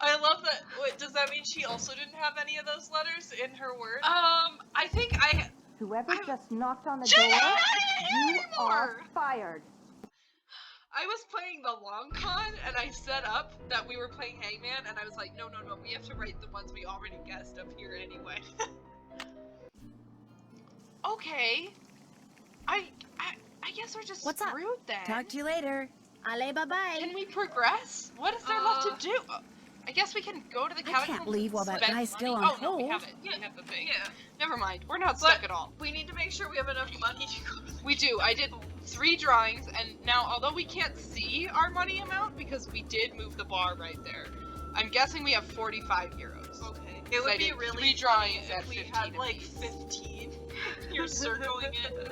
I love that. Wait, does that mean she also didn't have any of those letters in her word? I think Whoever just knocked on the door, you are fired. I was playing the long con, and I set up that we were playing Hangman, and I was like, no, we have to write the ones we already guessed up here anyway. Okay. I guess we're just What's up? screwed then. Talk to you later. Allez, bye-bye. Can we progress? What is there left to do? I guess we can go to the I catacombs can't leave while and that spend guy's still money. on Oh, no, we hold. have it. We have the thing. Yeah. Never mind. We're not stuck at all. We need to make sure we have enough money to go to the We do. I did 3 drawings, and now, although we can't see our money amount because we did move the bar right there, I'm guessing we have 45 euros. Okay. It would I be did really 3 drawings funny at if we 15 had like apiece. 15. You're circling it.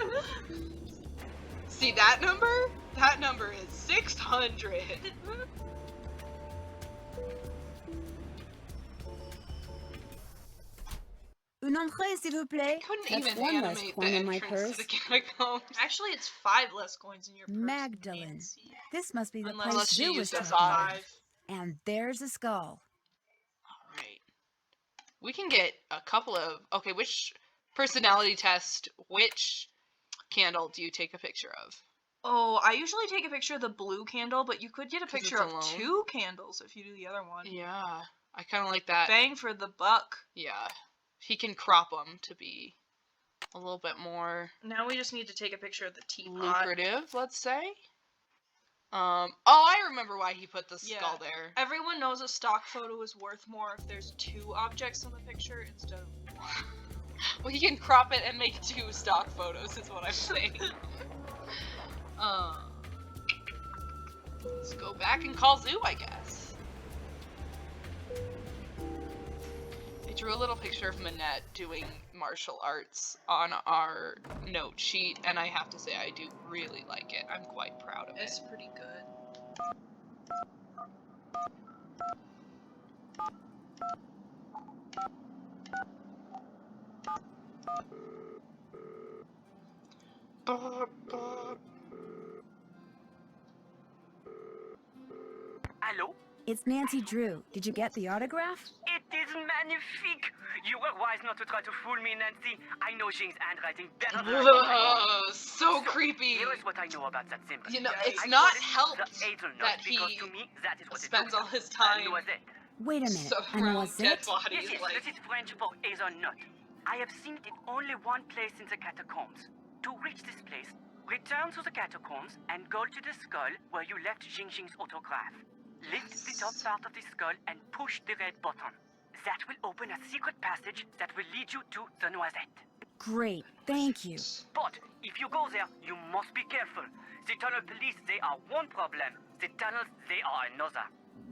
See that number? That number is 600. Un entrée, s'il vous plaît. Couldn't That's even one less animate coin the in my entrance purse. to the catacombs. Actually, it's 5 less coins in your purse. Magdalene. Nancy. This must be the Unless place she Bill was used talking the about. 5. And there's a skull. Alright. We can get a couple of... Okay, which personality test, which candle do you take a picture of? Oh, I usually take a picture of the blue candle, but you could get a 'Cause picture it's of alone. 2 candles if you do the other one. Yeah, I kind of like that. Bang for the buck. Yeah. He can crop them to be a little bit more Now we just need to take a picture of the teapot. lucrative, let's say. Oh, I remember why he put the skull there. Everyone knows a stock photo is worth more if there's 2 objects in the picture instead of 1. Well, he can crop it and make 2 stock photos, is what I'm saying. Let's go back and call Zoo, I guess. I drew a little picture of Manette doing martial arts on our note sheet, and I have to say I do really like it. I'm quite proud of it. It's pretty good. Hello? It's Nancy Drew. Did you get the autograph? It is magnifique! You were wise not to try to fool me, Nancy. I know Jing's handwriting better than So creepy. Here is what I know about that symbol. You know, it's I not call it helped the hazelnut that because he to me, that is what spends it all looks his like. time A noisette. Wait a minute. A around dead noisette? bodies. Yes, Like, this is French for hazelnut. I have seen it in only one place in the catacombs. To reach this place, return to the catacombs and go to the skull where you left Jing's autograph. Lift the top part of the skull and push the red button. That will open a secret passage that will lead you to the noisette. Great. Thank you. But if you go there, you must be careful. The tunnel police, they are one problem. The tunnels, they are another.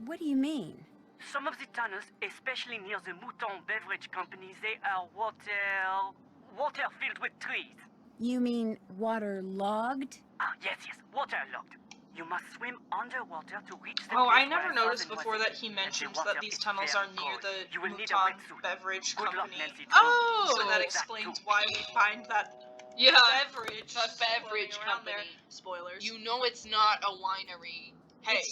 What do you mean? Some of the tunnels, especially near the Mouton Beverage Company, they are water filled with trees. You mean waterlogged? Ah, yes, waterlogged. You must swim underwater to reach the Oh, place I never where I saw noticed the before that noisy. he And the mentioned water that these is tunnels very are near cold. the You will need a Mouton wetsuit. beverage Good luck, company. Nancy. Oh! So that That explains too. why we find that Yeah, beverage. the beverage floating around there. company. Spoilers. You know it's not a winery. Hey,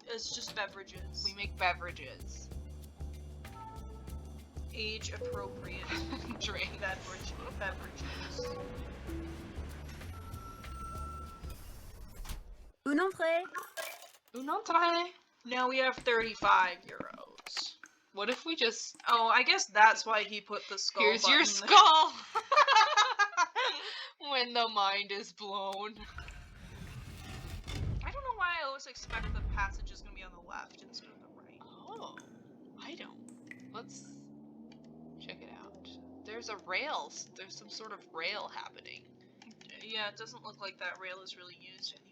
It's just beverages. we make beverages. Age appropriate Drink. beverages. Un entrée. Un entrée. Now we have 35 euros. What if we just... Oh, I guess that's why he put the skull Here's your button skull! When the mind is blown. I don't know why I always expect the passage is going to be on the left instead of the right. Oh, I don't. Let's check it out. There's a rail. There's some sort of rail happening. Yeah, it doesn't look like that rail is really used anymore.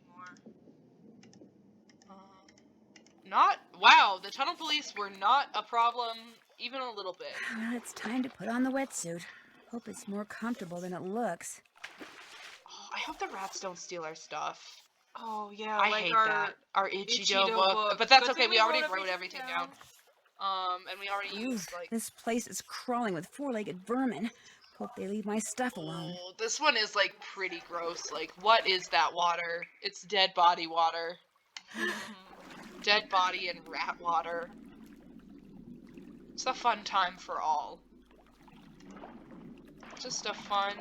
Not... Wow, the tunnel police were not a problem even a little bit. Well, it's time to put on the wetsuit. Hope it's more comfortable than it looks. Oh, I hope the rats don't steal our stuff. Oh, yeah, I like hate our that. Our Ichido Ichido book. But that's Good okay, thing we already wrote everything everything down. And we already used, like... This place is crawling with four-legged vermin. Hope they leave my stuff alone. Oh, this one is, like, pretty gross. Like, what is that water? It's dead body water. Dead body and rat water. It's a fun time for all. Just a fun,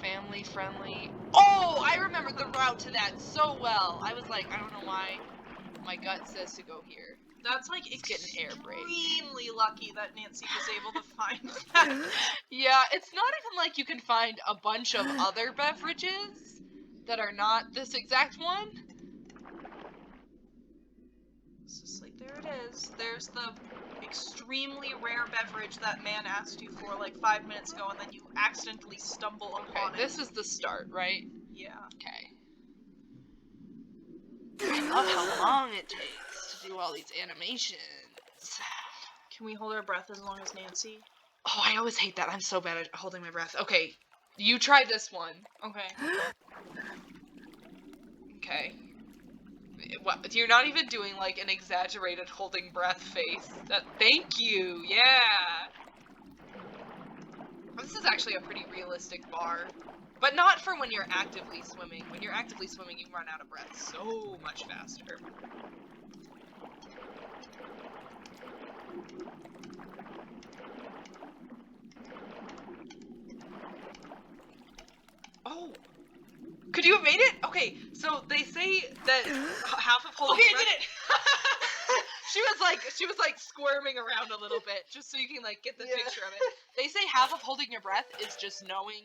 family-friendly... Oh! I remember the route to that so well! I was like, I don't know why my gut says to go here. That's like It's getting airbrained. extremely lucky that Nancy was able to find that. Yeah, it's not even like you can find a bunch of other beverages that are not this exact one. It's just like, there it is. There's the extremely rare beverage that man asked you for like 5 minutes ago, and then you accidentally stumble upon it. This is the start, right? Yeah. Okay. I love how long it takes to do all these animations. Can we hold our breath as long as Nancy? Oh, I always hate that. I'm so bad at holding my breath. Okay, you try this one. Okay. Okay. What, you're not even doing like an exaggerated holding breath face. Thank you. Yeah. This is actually a pretty realistic bar. But not for when you're actively swimming. When you're actively swimming, you run out of breath so much faster. Oh! Could you have made it? Okay, so they say that half of holding breath... I did it! She was like squirming around a little bit, just so you can like get the picture of it. They say half of holding your breath is just knowing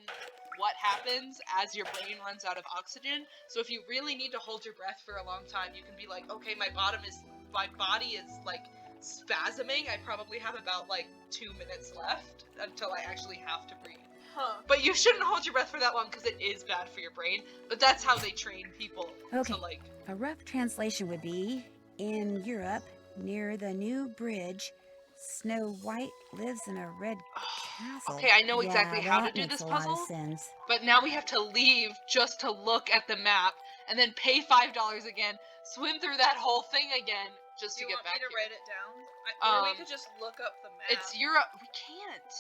what happens as your brain runs out of oxygen. So if you really need to hold your breath for a long time, you can be like, okay, my body is like spasming. I probably have about like 2 minutes left until I actually have to breathe. Huh. But you shouldn't hold your breath for that long because it is bad for your brain. But that's how they train people Okay. to like... A rough translation would be, in Europe, near the new bridge, Snow White lives in a red castle. Okay, I know exactly how to do this puzzle. That makes a lot of sense. But now we have to leave just to look at the map, and then pay $5 again, swim through that whole thing again, just to get back Do you want me to here. write it down? Or we could just look up the map. It's Europe. We can't.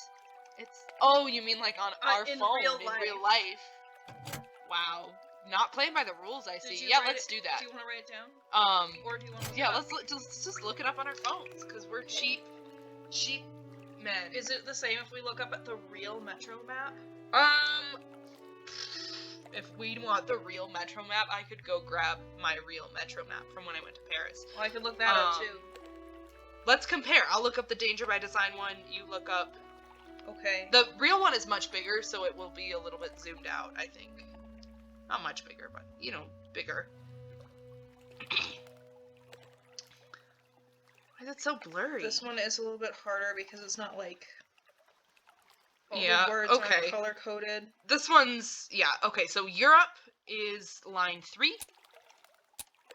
It's... Oh, you mean like on our in phone real in life. real life. Wow. Not playing by the rules, I see. Did you Yeah, write let's it- do that. Do you want to write it down? Or do you want to Yeah, let's just look it up on our phones, because we're cheap men. Is it the same if we look up at the real Metro map? If we want the real Metro map, I could go grab my real Metro map from when I went to Paris. Well, I could look that up too. Let's compare. I'll look up the Danger by Design one, you look up... Okay. The real one is much bigger, so it will be a little bit zoomed out, I think. Not much bigger, but, you know, bigger. Why is it so blurry? This one is a little bit harder because it's not like all Yeah, the words okay. aren't color coded. This one's, yeah, okay, so Europe is line 3.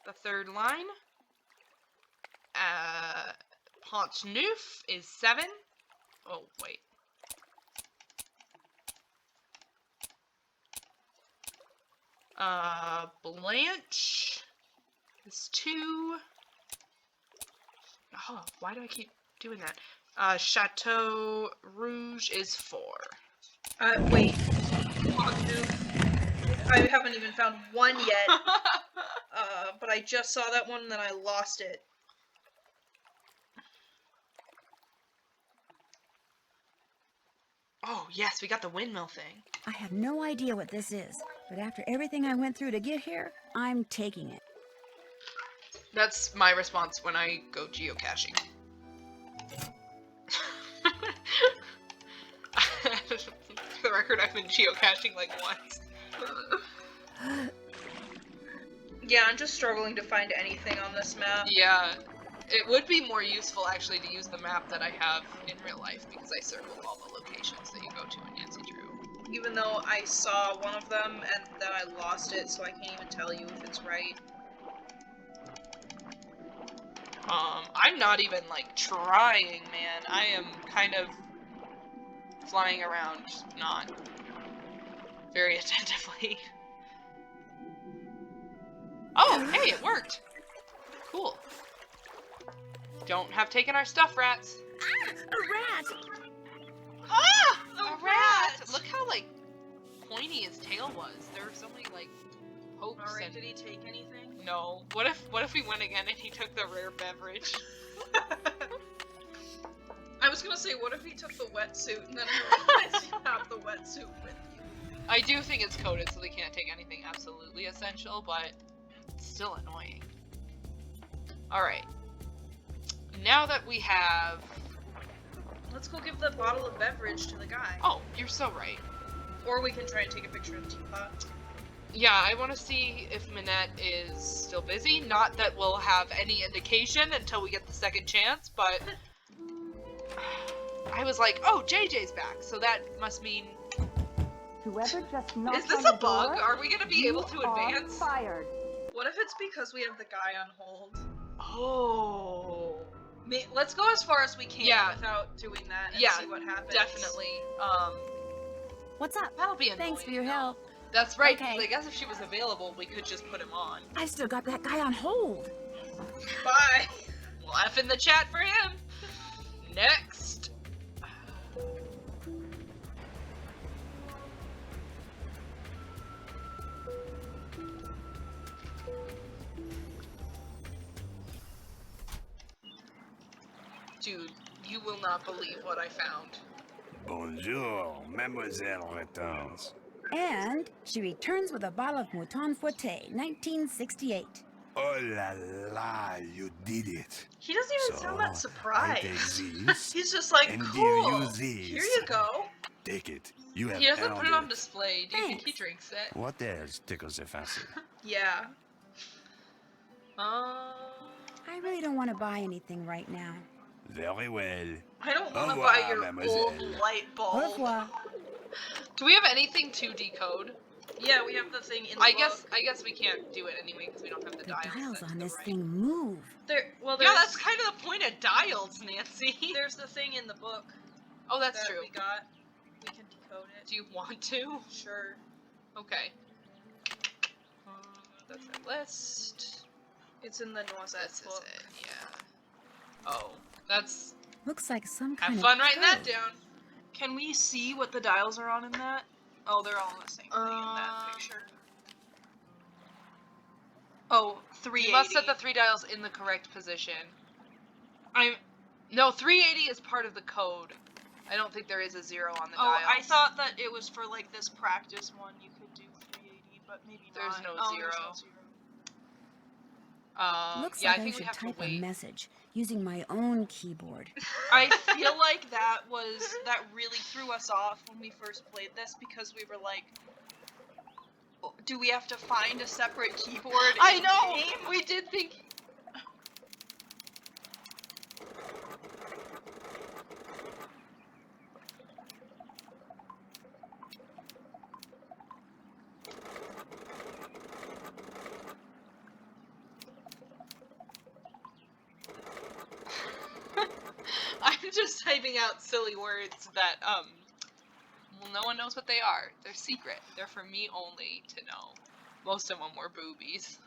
The third line. Pont Neuf is 7. Oh, wait. Blanche is 2. Oh, why do I keep doing that? Chateau Rouge is 4. Wait. I haven't even found one yet. But I just saw that one and then I lost it. Oh, yes, we got the windmill thing. I have no idea what this is, but after everything I went through to get here, I'm taking it. That's my response when I go geocaching. For the record, I've been geocaching like once. Yeah, I'm just struggling to find anything on this map. Yeah, it would be more useful actually to use the map that I have in real life because I circled all the locations that you go to in Nancy Drew. Even though I saw one of them and then I lost it, so I can't even tell you if it's right. I'm not even like trying, man. I am kind of flying around, not very attentively. Oh, hey, it worked! Cool. Don't have taken our stuff, rats. Ah, a rat! Ah! A rat! Look how, like, pointy his tail was. There were so many, like, pokes. Alright, and... did he take anything? No. What if we went again and he took the rare beverage? I was gonna say, what if he took the wetsuit and then I realized you have the wetsuit with you? I do think it's coded so they can't take anything absolutely essential, but it's still annoying. Alright. Now that we have... Let's go give the bottle of beverage to the guy. Oh, you're so right. Or we can try and take a picture of the teapot. Yeah, I want to see if Minette is still busy. Not that we'll have any indication until we get the second chance, but... I was like, oh, JJ's back, so that must mean... Whoever just knocked Is this on a the bug? door, Are we gonna be able to you are advance? Fired. What if it's because we have the guy on hold? Oh... Let's go as far as we can without doing that and see what happens. Definitely. What's up? That'll be annoying. Thanks for your help. That's right, Okay. 'cause I guess if she was available, we could just put him on. I still got that guy on hold. Bye! We'll F in the chat for him! Next! Dude, you will not believe what I found. Bonjour, Mademoiselle returns. And she returns with a bottle of Mouton Foueté, 1968. Oh la la, you did it. He doesn't even sound that I surprised. take this He's just like, and give cool, you this. here you go. Take it. You have He doesn't put it on earned display. Do you think he drinks it? What else tickles the fancy? Yeah. I really don't want to buy anything right now. Very well. I don't want to Au buy revoir, your mademoiselle. old light Au bulb. revoir. Do we have anything to decode? Yeah, we have the thing in the I book. guess we can't do it anyway because we don't have the The dials. dials set on to this right. thing move. Well, Yeah, that's kind of the point of dials, Nancy. There's the thing in the book Oh, that's that true. we got. We can decode it. Do you want to? Sure. Okay. That's our list. It's in the Noisette This book. is it, yeah. Oh, that's... Looks like some Have kind fun of writing that code. down. Can we see what the dials are on in that? Oh, they're all the same thing in that picture. Oh, 380. You must set the 3 dials in the correct position. No, 380 is part of the code. I don't think there is a 0 on the dials. I thought that it was for like this practice one you could do 380, but maybe There's not. no 0. There's no 0. Looks yeah, like I I think we should have to type a wait. message using my own keyboard. I feel like that really threw us off when we first played this because we were like, do we have to find a separate keyboard? I in know! the game? We did think... I'm just typing out silly words that, well, no one knows what they are. They're secret. They're for me only to know. Most of them were boobies.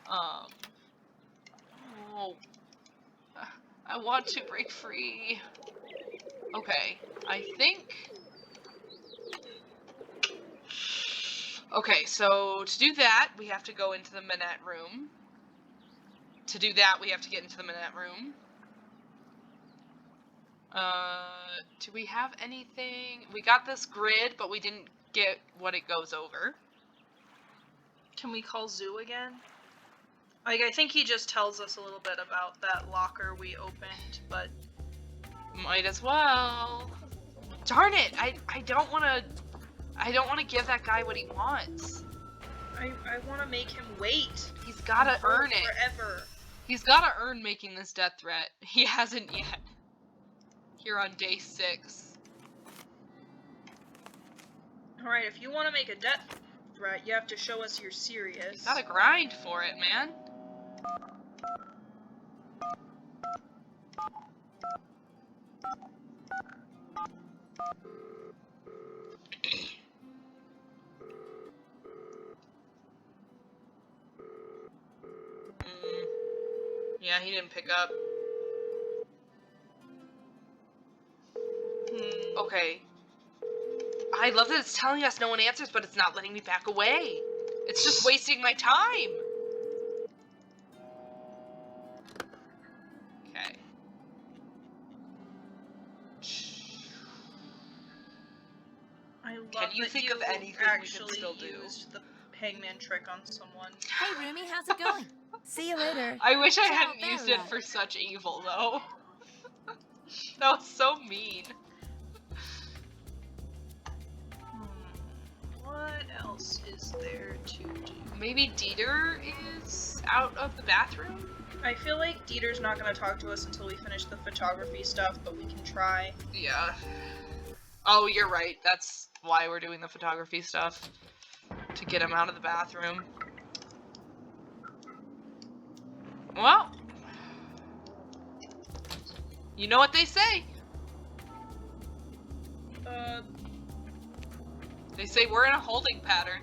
Oh, I want to break free. Okay, I think... Okay, so to do that, we have to go into the Manette room. To do that, we have to get into the Manette room. Do we have anything? We got this grid, but we didn't get what it goes over. Can we call Zoo again? Like, I think he just tells us a little bit about that locker we opened, but... Might as well. Darn it! I don't wanna give that guy what he wants. I wanna make him wait. He's gotta earn it. Forever. He's gotta earn making this death threat. He hasn't yet. Here on day 6. Alright, if you wanna make a death threat, you have to show us you're serious. You gotta grind for it, man. Yeah, he didn't pick up. Okay. I love that it's telling us no one answers, but it's not letting me back away. It's just wasting my time. Okay. I love Can you that think of anything we can still do? Used the hangman trick on someone. Hey, Rumi, how's it going? See you later. I wish I Ciao, hadn't used it Bella. for such evil, though. That was so mean. What else is there to do? Maybe Dieter is out of the bathroom? I feel like Dieter's not going to talk to us until we finish the photography stuff, but we can try. Yeah. Oh, you're right. That's why we're doing the photography stuff. To get him out of the bathroom. Well. You know what they say. They say we're in a holding pattern.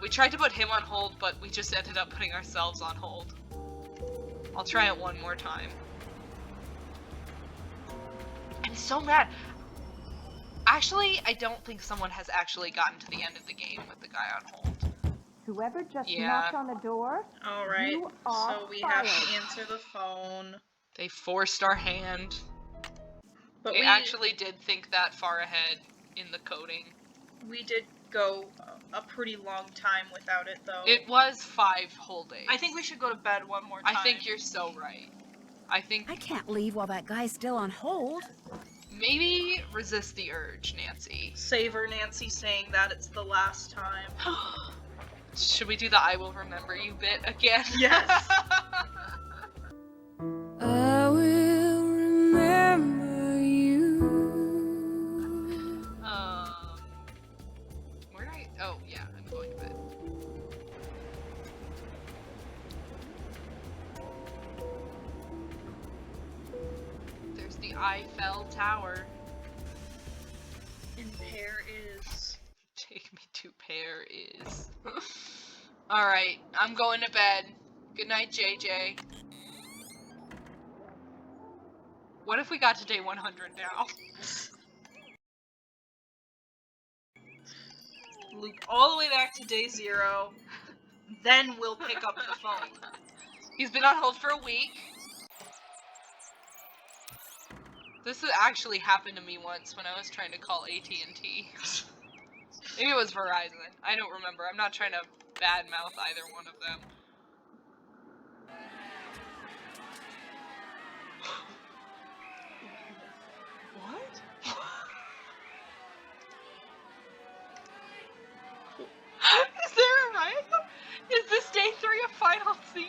We tried to put him on hold, but we just ended up putting ourselves on hold. I'll try it one more time. I'm so mad. Actually, I don't think someone has actually gotten to the end of the game with the guy on hold. Whoever just Yeah. knocked on the door, Alright, you are so we fired. have to answer the phone. They forced our hand. But We actually did think that far ahead in the coding. We did go a pretty long time without it, though. It was 5 whole days. I think we should go to bed one more time. I think you're so right. I think I can't leave while that guy's still on hold. maybe resist the urge, Nancy. Savor Nancy saying that it's the last time. Should we do the I will remember you bit again? Yes! I will remember you. Where did I... Oh, yeah, I'm going to bed. There's the Eiffel Tower. In pair is... Take me to Pear is. Alright, I'm going to bed. Good night, JJ. What if we got to day 100 now? Loop all the way back to day 0, then we'll pick up the phone. He's been on hold for a week. This has actually happened to me once when I was trying to call AT&T. Maybe it was Verizon. I don't remember. I'm not trying to badmouth either one of them. What? Is there a riot? Is this day 3 a final scene?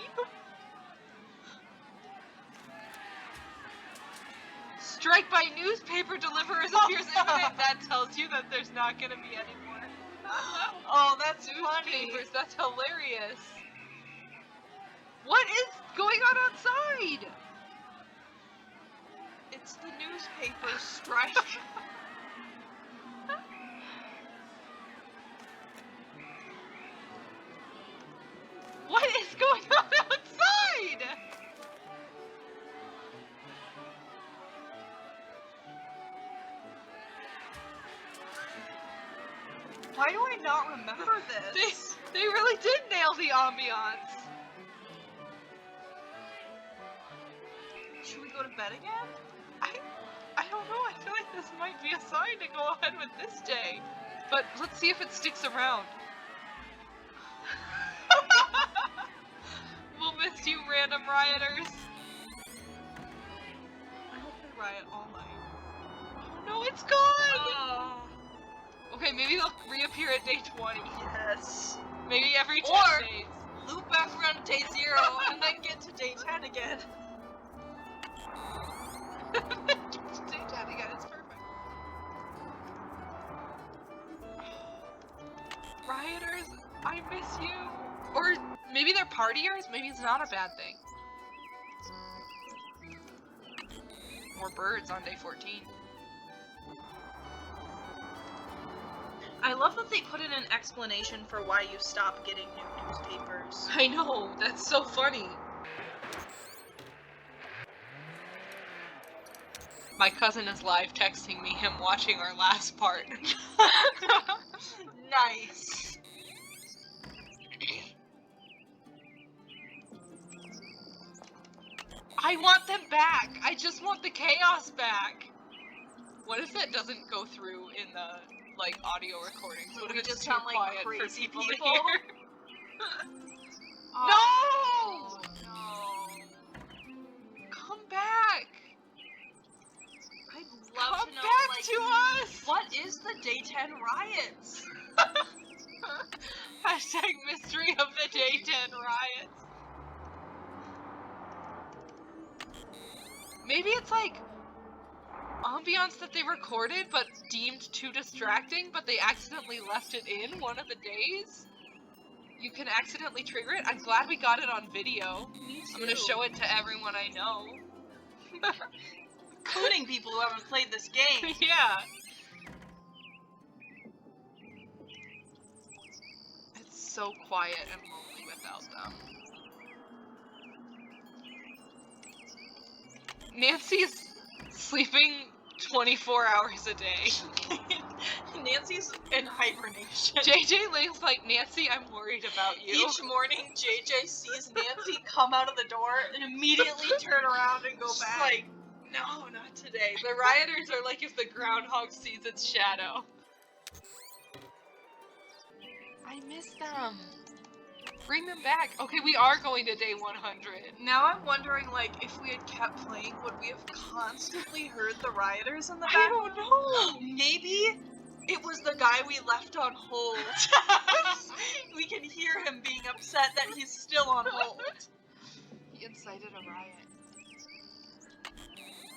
Strike by newspaper deliverers appears imminent. That tells you that there's not gonna be any more. Oh, that's Newspapers, that's hilarious. What is going on outside? It's the newspaper strike. Why do I not remember this? They really did nail the ambiance. Should we go to bed again? I don't know. I feel like this might be a sign to go ahead with this day. But let's see if it sticks around. We'll miss you, random rioters. I hope they riot all night. Oh no, it's gone! Okay, maybe they'll reappear at day 20. Yes. Maybe every 10 days. Loop back around to day 0 and then get to day 10 again. Get to day 10 again, it's perfect. Rioters, I miss you. Or maybe they're partiers? Maybe it's not a bad thing. More birds on day 14. I love that they put in an explanation for why you stop getting new newspapers. I know, that's so funny. My cousin is live texting me him watching our last part. Nice. I want them back. I just want the chaos back. What if that doesn't go through in the like audio recordings? What if We it's just too sound like quiet crazy for people people? to hear? Oh, No! Come back! I'd love Come to know, back like, to us! what is the day 10 riots? Hashtag mystery of the day 10 riots. Maybe it's like ambiance that they recorded but deemed too distracting, but they accidentally left it in one of the days. You can accidentally trigger it. I'm glad we got it on video. Me too. I'm gonna show it to everyone I know. Including people who haven't played this game. Yeah. It's so quiet and lonely without them. Nancy's sleeping 24 hours a day. Nancy's in hibernation. JJ Lane's like, Nancy, I'm worried about you. Each morning, JJ sees Nancy come out of the door and immediately turn around and go She's back. like, no, not today. The rioters are like if the groundhog sees its shadow. I miss them. Bring them back. Okay, we are going to day 100. Now I'm wondering, like, if we had kept playing, would we have constantly heard the rioters in the I background? don't know. Maybe it was the guy we left on hold. We can hear him being upset that he's still on hold. He incited a riot.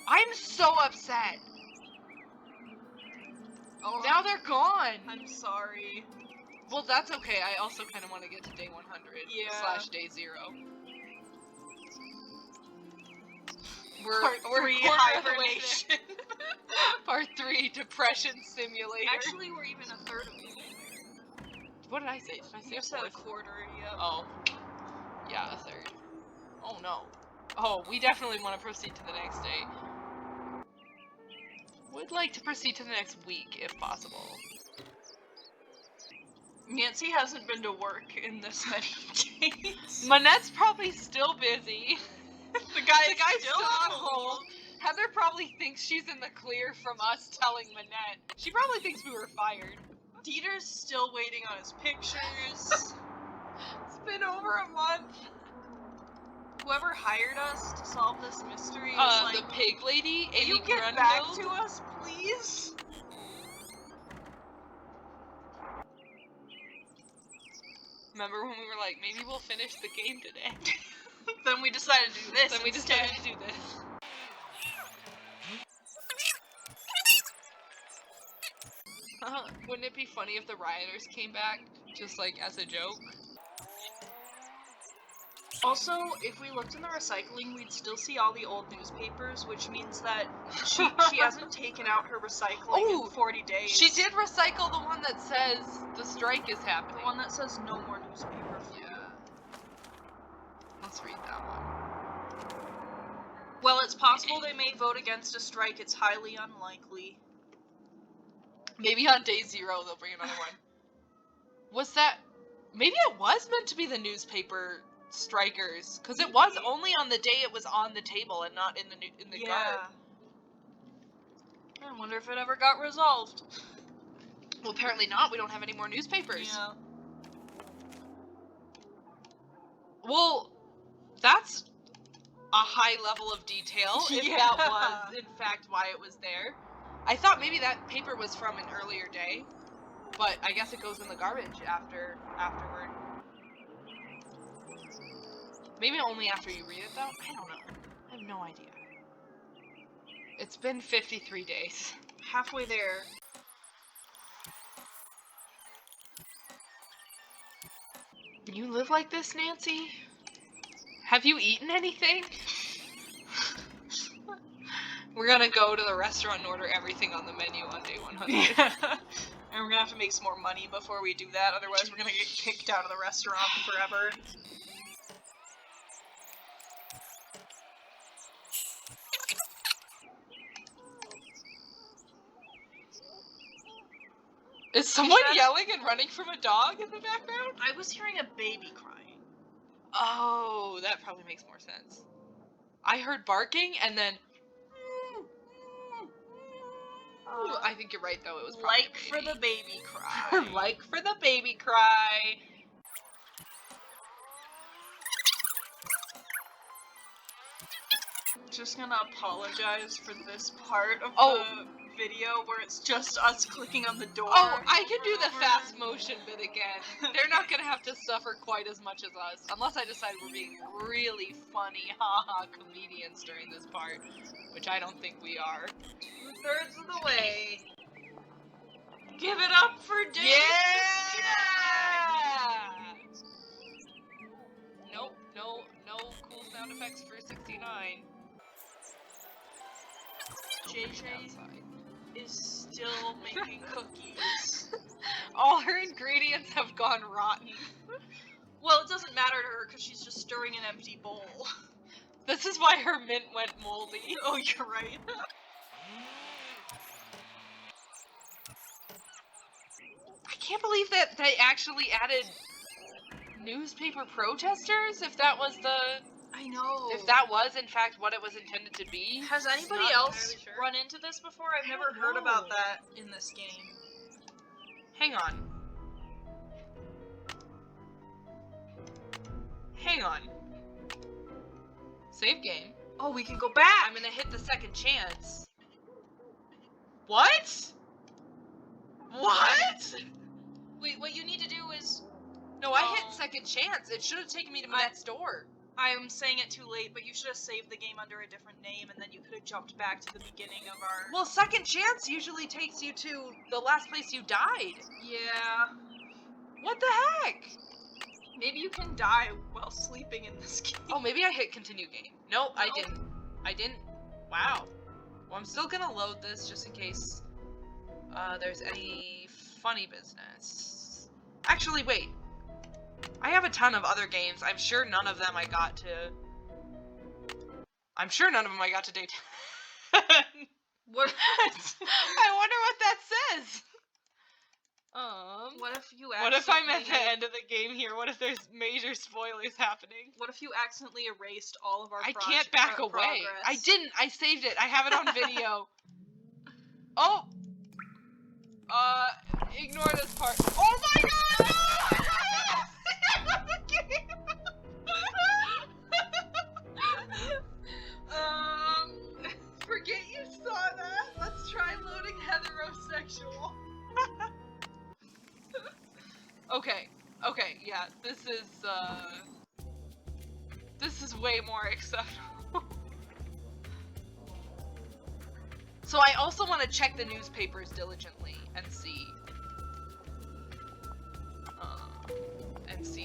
I'm so upset. Oh, Now they're gone. I'm sorry. Well, that's okay. I also kind of want to get to day 100 / day 0. We're Part 3, quarter of the way hibernation. there. Part 3, depression simulator. Actually, we're even a third of the way there. What did I say? Did I say You a said a fourth? quarter, yeah. Oh. Yeah, a third. Oh no. Oh, we definitely want to proceed to the next day. Would like to proceed to the next week, if possible. Nancy hasn't been to work in this many days. Manette's probably still busy. The guy's still on hold. Heather probably thinks she's in the clear from us telling Manette. She probably thinks we were fired. Dieter's still waiting on his pictures. It's been over a month. Whoever hired us to solve this mystery is like, the pig lady, can you Amy get back to us, please? Remember when we were like, maybe we'll finish the game today? Then we decided to do this. Then we instead. decided to do this. Wouldn't it be funny if the rioters came back, just like as a joke? Also, if we looked in the recycling, we'd still see all the old newspapers, which means that she hasn't taken out her recycling in 40 days. She did recycle the one that says the strike is happening. The one that says no more newspaper. Yeah. Let's read that one. Well, it's possible they may vote against a strike. It's highly unlikely. Maybe on day 0 they'll bring another one. Was that... Maybe it was meant to be the newspaper strikers, because it was only on the day it was on the table and not in the guard. I wonder if it ever got resolved. Well, apparently not. We don't have any more newspapers. Yeah. Well, that's a high level of detail, if that was, in fact, why it was there. I thought maybe that paper was from an earlier day, but I guess it goes in the garbage afterward. Maybe only after you read it, though? I don't know. I have no idea. It's been 53 days. Halfway there. You live like this, Nancy? Have you eaten anything? We're gonna go to the restaurant and order everything on the menu on day 100. Yeah. And we're gonna have to make some more money before we do that, otherwise we're gonna get kicked out of the restaurant forever. Is someone yelling and running from a dog in the background? I was hearing a baby crying. Oh, that probably makes more sense. I heard barking and then... I think you're right, though. It was probably like for the baby cry. Like for the baby cry. Just gonna apologize for this part of the video where it's just us clicking on the door. Oh, I can do the fast motion bit again. They're not gonna have to suffer quite as much as us, unless I decide we're being really funny, haha, comedians during this part, which I don't think we are. 2/3 of the way. Give it up for Dave! Yeah! Nope, no cool sound effects for 69. JJ is still making cookies. All her ingredients have gone rotten. Well, it doesn't matter to her because she's just stirring an empty bowl. This is why her mint went moldy. Oh, you're right. I can't believe that they actually added newspaper protesters, if that was the... I know. If that was, in fact, what it was intended to be. Has anybody else run into this before? I've never heard about that in this game. Hang on. Hang on. Save game. Oh, we can go back! I'm gonna hit the second chance. What? What? Wait, what you need to do is... No, I hit second chance. It should have taken me to Minette's door. I'm saying it too late, but you should have saved the game under a different name, and then you could have jumped back to the beginning of our... Well, second chance usually takes you to the last place you died. Yeah. What the heck? Maybe you can die while sleeping in this game. Oh, maybe I hit continue game. Nope, I didn't. I didn't. Wow. Well, I'm still gonna load this just in case there's any funny business. Actually, wait. I have a ton of other games. I'm sure none of them I got to... day 10. What? I wonder what that says. What if you What if I'm at the end of the game here? What if there's major spoilers happening? What if you accidentally erased all of our I can't back away. progress? I didn't. I saved it. I have it on video. Oh! Ignore this part. Oh my god! No! Forget you saw that. Let's try loading heterosexual. Okay, yeah, this is way more acceptable. So I also want to check the newspapers diligently and see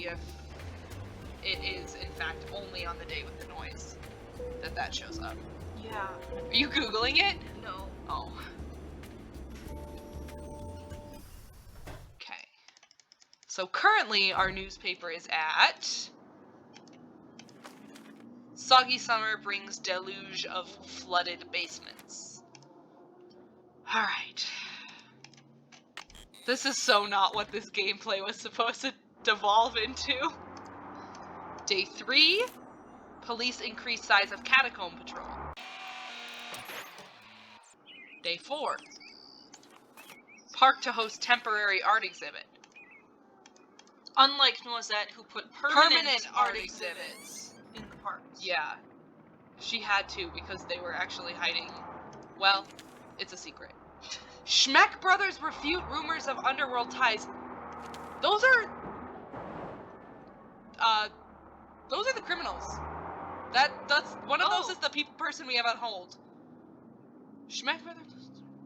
if it is in fact only on the day with the noise that shows up. Yeah. Are you Googling it? No. Oh. Okay. So currently our newspaper is at Soggy Summer brings deluge of flooded basements. Alright. This is so not what this gameplay was supposed to devolve into. Day 3, police increase size of catacomb patrol. Day 4, park to host temporary art exhibit. Unlike Noisette, who put permanent art exhibits in the parks. Yeah. She had to because they were actually hiding. Well, it's a secret. Schmeck brothers refute rumors of underworld ties. Those are the criminals. That's one of those is the person we have on hold. Schmeck brothers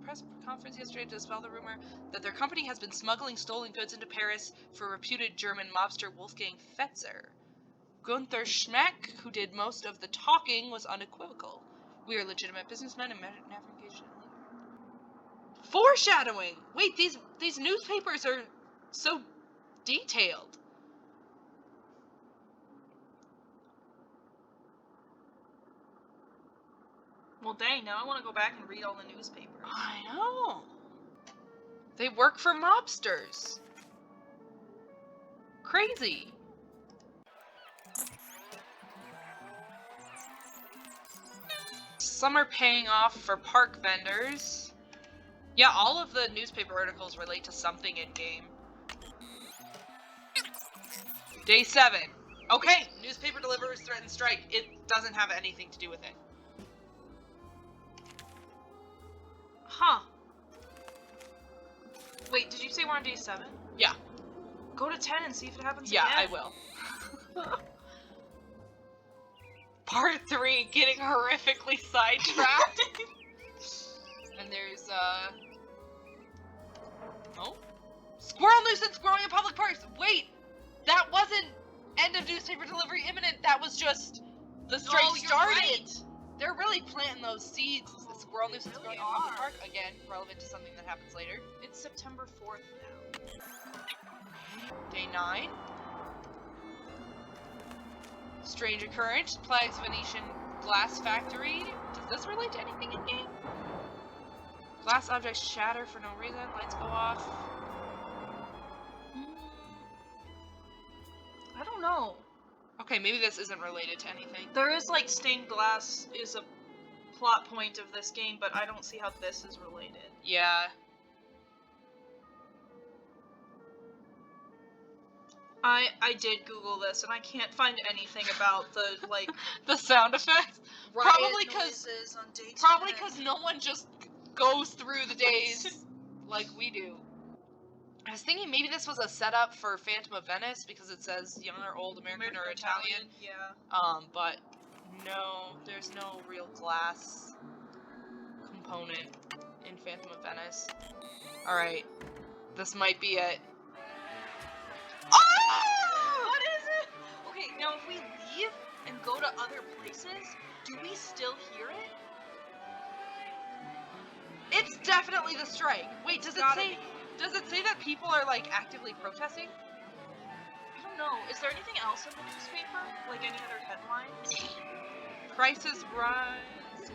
press conference yesterday to dispel the rumor that their company has been smuggling stolen goods into Paris for reputed German mobster Wolfgang Fetzer. Gunther Schmeck, who did most of the talking, was unequivocal. We are legitimate businessmen and navigation. Foreshadowing! Wait, these newspapers are so detailed. Well, dang, now I want to go back and read all the newspapers. I know. They work for mobsters. Crazy. Some are paying off for park vendors. Yeah, all of the newspaper articles relate to something in-game. Day 7. Okay, newspaper deliverers threaten strike. It doesn't have anything to do with it. Huh. Wait, did you say we're on day 7? Yeah. Go to 10 and see if it happens Yeah, again. I will. Part 3, getting horrifically sidetracked. And there's, oh? Squirrel nuisance growing in public parks! Wait! That wasn't end of newspaper delivery imminent, that was just the strike started! Right. They're really planting those seeds. The squirrel nuisance growing in public park, again, relevant to something that happens later. It's September 4th now. Day 9. Strange occurrence, plagues Venetian glass factory. Does this relate to anything in game? Glass objects shatter for no reason, lights go off. I don't know. Okay, maybe this isn't related to anything. There is like stained glass is a plot point of this game, but I don't see how this is related. Yeah. I did Google this and I can't find anything about the like the sound effects. Probably because no one just goes through the days like we do. I was thinking maybe this was a setup for Phantom of Venice because it says young or old, American or Italian. Yeah. But no, there's no real glass component in Phantom of Venice. Alright. This might be it. Oh! What is it? Okay, now if we leave and go to other places, do we still hear it? It's definitely the strike. Wait, does it say that people are like actively protesting? I don't know. Is there anything else in the newspaper? Like any other headlines? Prices rise.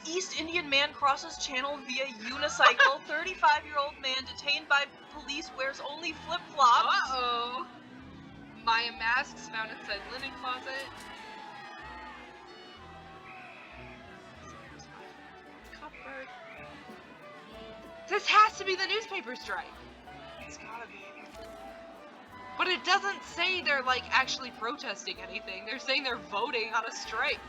East Indian man crosses channel via unicycle. 35-year-old man detained by police wears only flip-flops. Uh-oh. Maya masks found inside linen closet. Cupboard. This has to be the newspaper strike. It's gotta be. But it doesn't say they're like actually protesting anything. They're saying they're voting on a strike.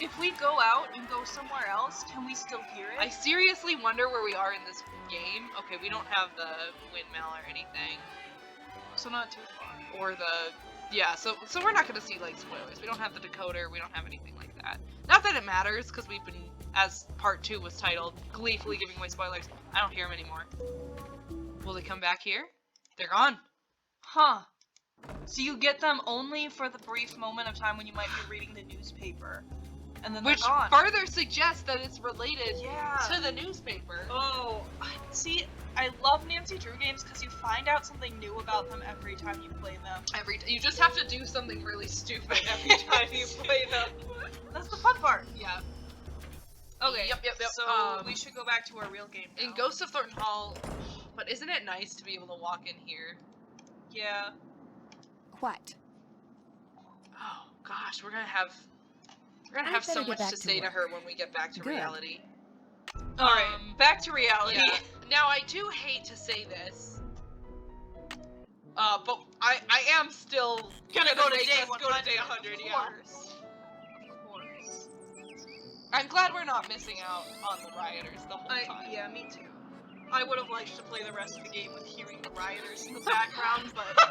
If we go out and go somewhere else, can we still hear it? I seriously wonder where we are in this game. Okay, we don't have the windmill or anything. So not too far. Or the... Yeah, so we're not going to see, like, spoilers. We don't have the decoder, we don't have anything like that. Not that it matters, because we've been, as part 2 was titled, gleefully giving away spoilers. I don't hear them anymore. Will they come back here? They're gone. Huh. So you get them only for the brief moment of time when you might be reading the newspaper. And then Which they're gone. further suggests that it's related Yeah. to the newspaper. Oh, see, I love Nancy Drew games because you find out something new about them every time you play them. You just have to do something really stupid every time you play them. That's the fun part. Yeah. Okay. Yep. So we should go back to our real game now. In Ghost of Thornton Hall, But isn't it nice to be able to walk in here? Yeah. What? Oh gosh, we're gonna have so much to say to her when we get back to reality. Alright, back to reality. Yeah. Now I do hate to say this. But I am still gonna go to make day us 100. Go to day 100, Of yeah. course. Of course. I'm glad we're not missing out on the rioters the whole time. Yeah, me too. I would have liked to play the rest of the game with hearing the rioters in the background, but...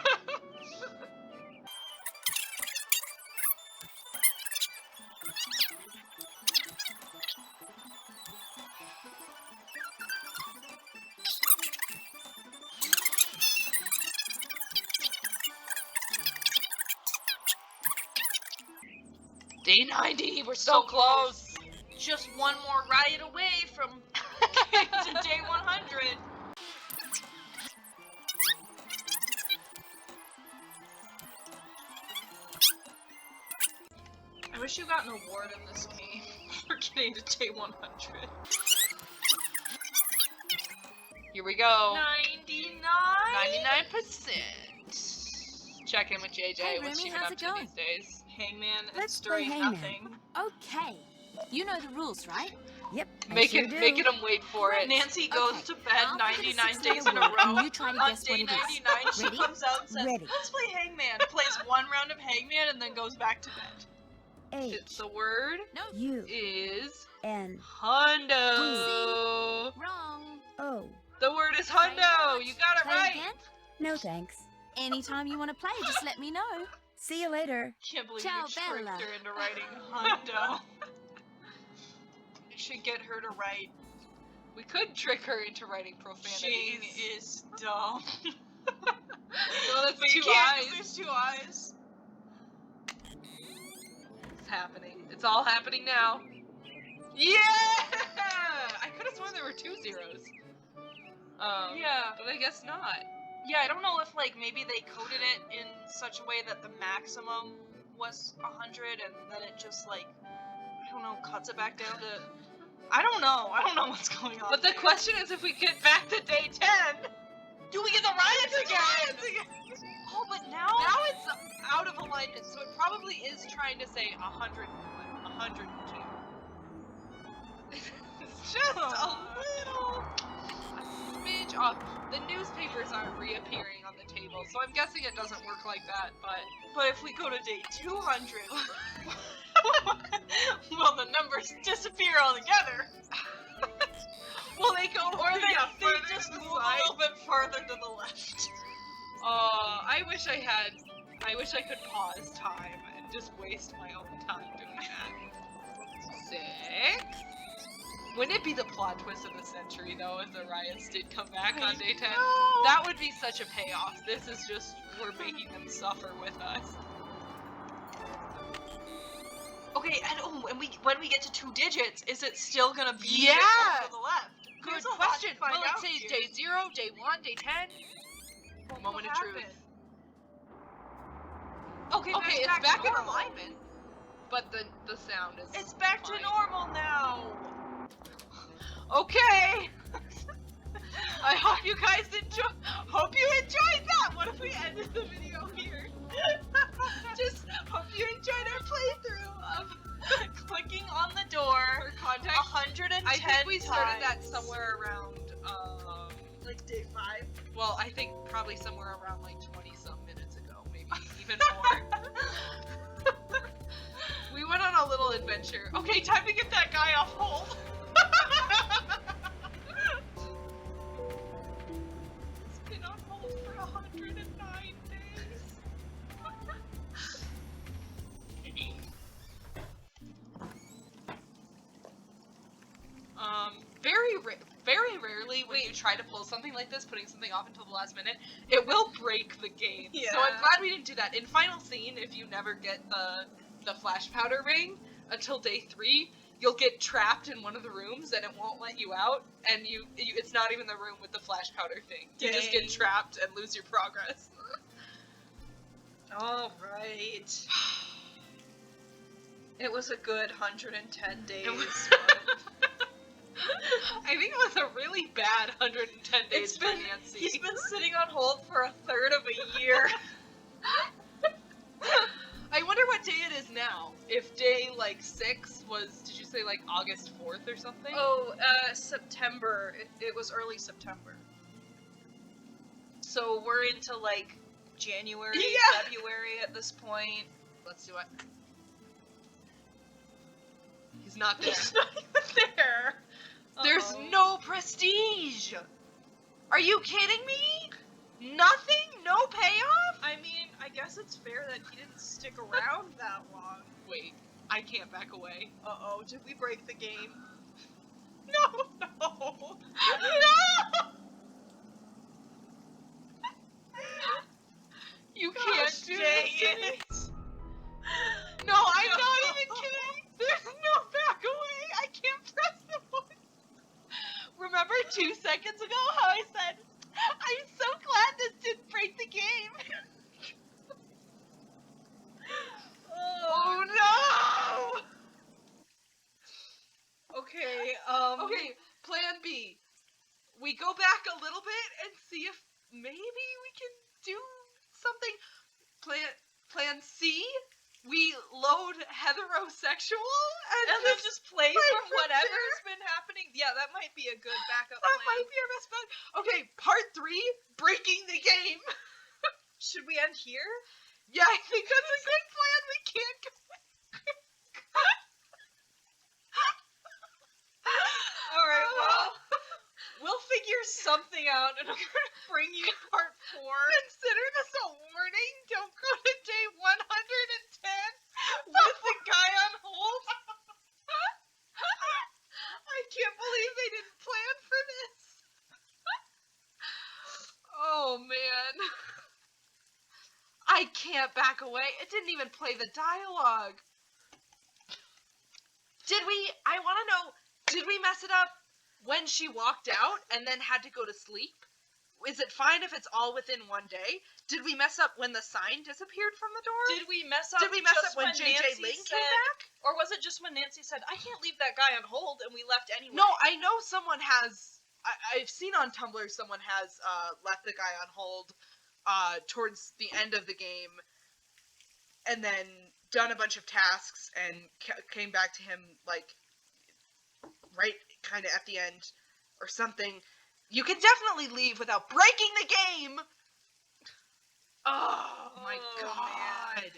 Day 90, we're so close. Just one more riot away from to day 100. I wish you got an award in this game for getting to day 100. Here we go. 99? 99%. Check in with JJ. Hey, What's she Rumi, been how's up it to going? these days? Hangman, Let's it's doing play Hangman. nothing. Okay. You know the rules, right? Yep. Making them wait for it. Nancy goes Okay, to bed I'll 99 put days a in a word, row. and you try to On guess day what it is. 99, she Ready? comes out and says, Ready. let's play Hangman. Plays one round of Hangman and then goes back to bed. It's the word No. U is N hundo. Wrong. O. The word is hundo. You got it Play right. again? No thanks. Anytime you want to play, just let me know. See you later. Can't believe Ciao, you tricked Bella. her into writing hundo. You should get her to write. We could trick her into writing profanities. Jing is dumb. Well, that's But you two can't eyes. 'cause there's 2 eyes. It's happening. It's all happening now. Yeah! I could have sworn there were 2 zeros. Yeah. But I guess not. Yeah, I don't know if like maybe they coded it in such a way that the maximum was 100 and then it just like I don't know cuts it back down to I don't know what's going on. But the question is, if we get back to day 10, do we get the riots again? Oh, but now it's out of alignment, so it probably is trying to say 101, 102. It's just a smidge off. The newspapers aren't reappearing on the table, so I'm guessing it doesn't work like that, but if we go to day 200, well, the numbers disappear altogether. Well, they go Or they further just to the move side. a little bit farther to the left. I wish I could pause time and just waste my own time doing that. 6. Wouldn't it be the plot twist of the century, though, if the riots did come back on day 10? That would be such a payoff. This is just, we're making them suffer with us. Okay, and when we get to 2 digits, is it still gonna be Yeah! to the left? Good There's a lot question. to find Will it out say here. day 0, day 1, day 10? Moment of truth. Okay, Okay, it's back back to in normal. alignment, but the sound is It's back to fine. normal now. Okay. I hope you guys enjoyed that. What if we ended the video here? Just hope you enjoyed our playthrough of Clicking on the door. For context, 110 I think we started that times. somewhere around like day 5. well, I think probably somewhere around like 20 some minutes ago, maybe even more. We went on a little adventure. Okay, time to get that guy off hold. He's been on hold for 109 days. Very rarely when you try to pull something like this, putting something off until the last minute, it will break the game. Yeah. So I'm glad we didn't do that. In Final Scene, if you never get the flash powder ring until day 3, you'll get trapped in one of the rooms and it won't let you out, and it's not even the room with the flash powder thing. You just get trapped and lose your progress. All right. It was a good 110 days. I think it was a really bad 110 days for Nancy. He's been sitting on hold for a third of a year. I wonder what day it is now. If day, like, 6 was, did you say, like, August 4th or something? Oh, September. It was early September. So we're into, like, January, February at this point. Let's do it. He's not there. He's not even there. There's no prestige! Are you kidding me? Nothing? No payoff? I mean, I guess it's fair that he didn't stick around that long. Wait, I can't back away. Uh-oh, did we break the game? No! No! You can't do it! No, I'm not even kidding! There's no back away! I can't press the button! Remember 2 seconds ago how I said, I'm so glad this didn't break the game! Oh no! Okay, Okay, plan B. We go back a little bit and see if maybe we can do something. Plan C, we load heterosexual and then just play from whatever's been happening. Yeah, that might be a good backup plan. That might be our best bet. Okay, part 3, breaking the game. Should we end here? Yeah, I think that's a good plan. We can't go Alright, well, we'll figure something out and I'm gonna bring you part 4. Consider this a warning. Don't go to day 110 with the guy on hold. I can't believe they didn't plan for this. Oh man. I can't back away. It didn't even play the dialogue. I want to know, did we mess it up when she walked out and then had to go to sleep? Is it fine if it's all within one day? Did we mess up when the sign disappeared from the door? Did we mess up when JJ Link came back? Or was it just when Nancy said, I can't leave that guy on hold, and we left anyway? No, I know someone has, I've seen on Tumblr someone has left the guy on hold towards the end of the game and then done a bunch of tasks and came back to him, like, right kind of at the end or something. You can definitely leave without breaking the game! Oh my god. Man.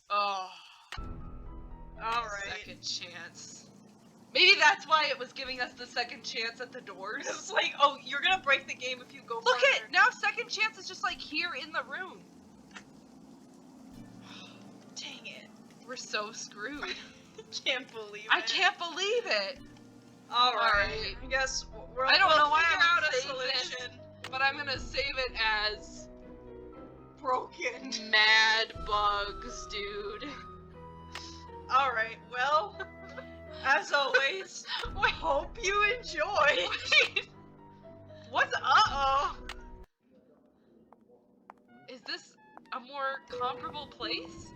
Oh. Alright. Second chance. Maybe that's why it was giving us the second chance at the doors. It's like, oh, you're gonna break the game if you go Look further. it! Now second chance is just like here in the room. Dang it. We're so screwed. Can't believe it. I can't believe it. Alright. I guess we'll I don't know why figure I out would a save solution. this, but I'm gonna save it as broken. Mad bugs, dude. Alright, well, as always, we hope you enjoyed. Wait. What's uh-oh? Is this a more comparable place?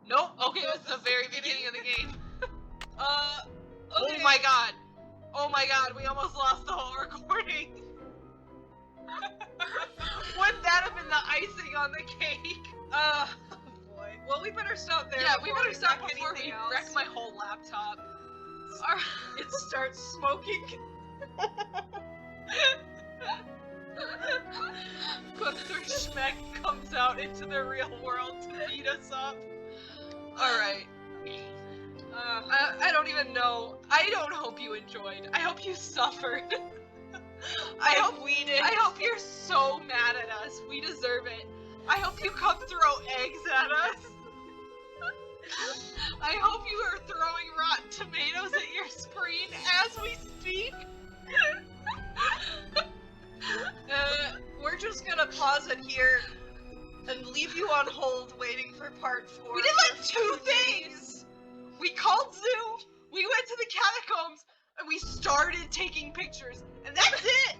Nope. Okay, that's the very beginning of the game. Okay. Oh my god. Oh my god, we almost lost the whole recording. Wouldn't that have been the icing on the cake? Oh boy. Well, we better stop there. Yeah, we better stop before we else. wreck my whole laptop. It starts smoking. Gunther Schmeck comes out into the real world to beat us up. Alright. I don't even know. I don't hope you enjoyed. I hope you suffered. I hope we did. I hope you're so mad at us. We deserve it. I hope you come throw eggs at us. I hope you are throwing rotten tomatoes at your screen as we speak. We're just gonna pause it here and leave you on hold waiting for part 4. We did like 2 things! We called Zoo, we went to the catacombs, and we started taking pictures, and that's it!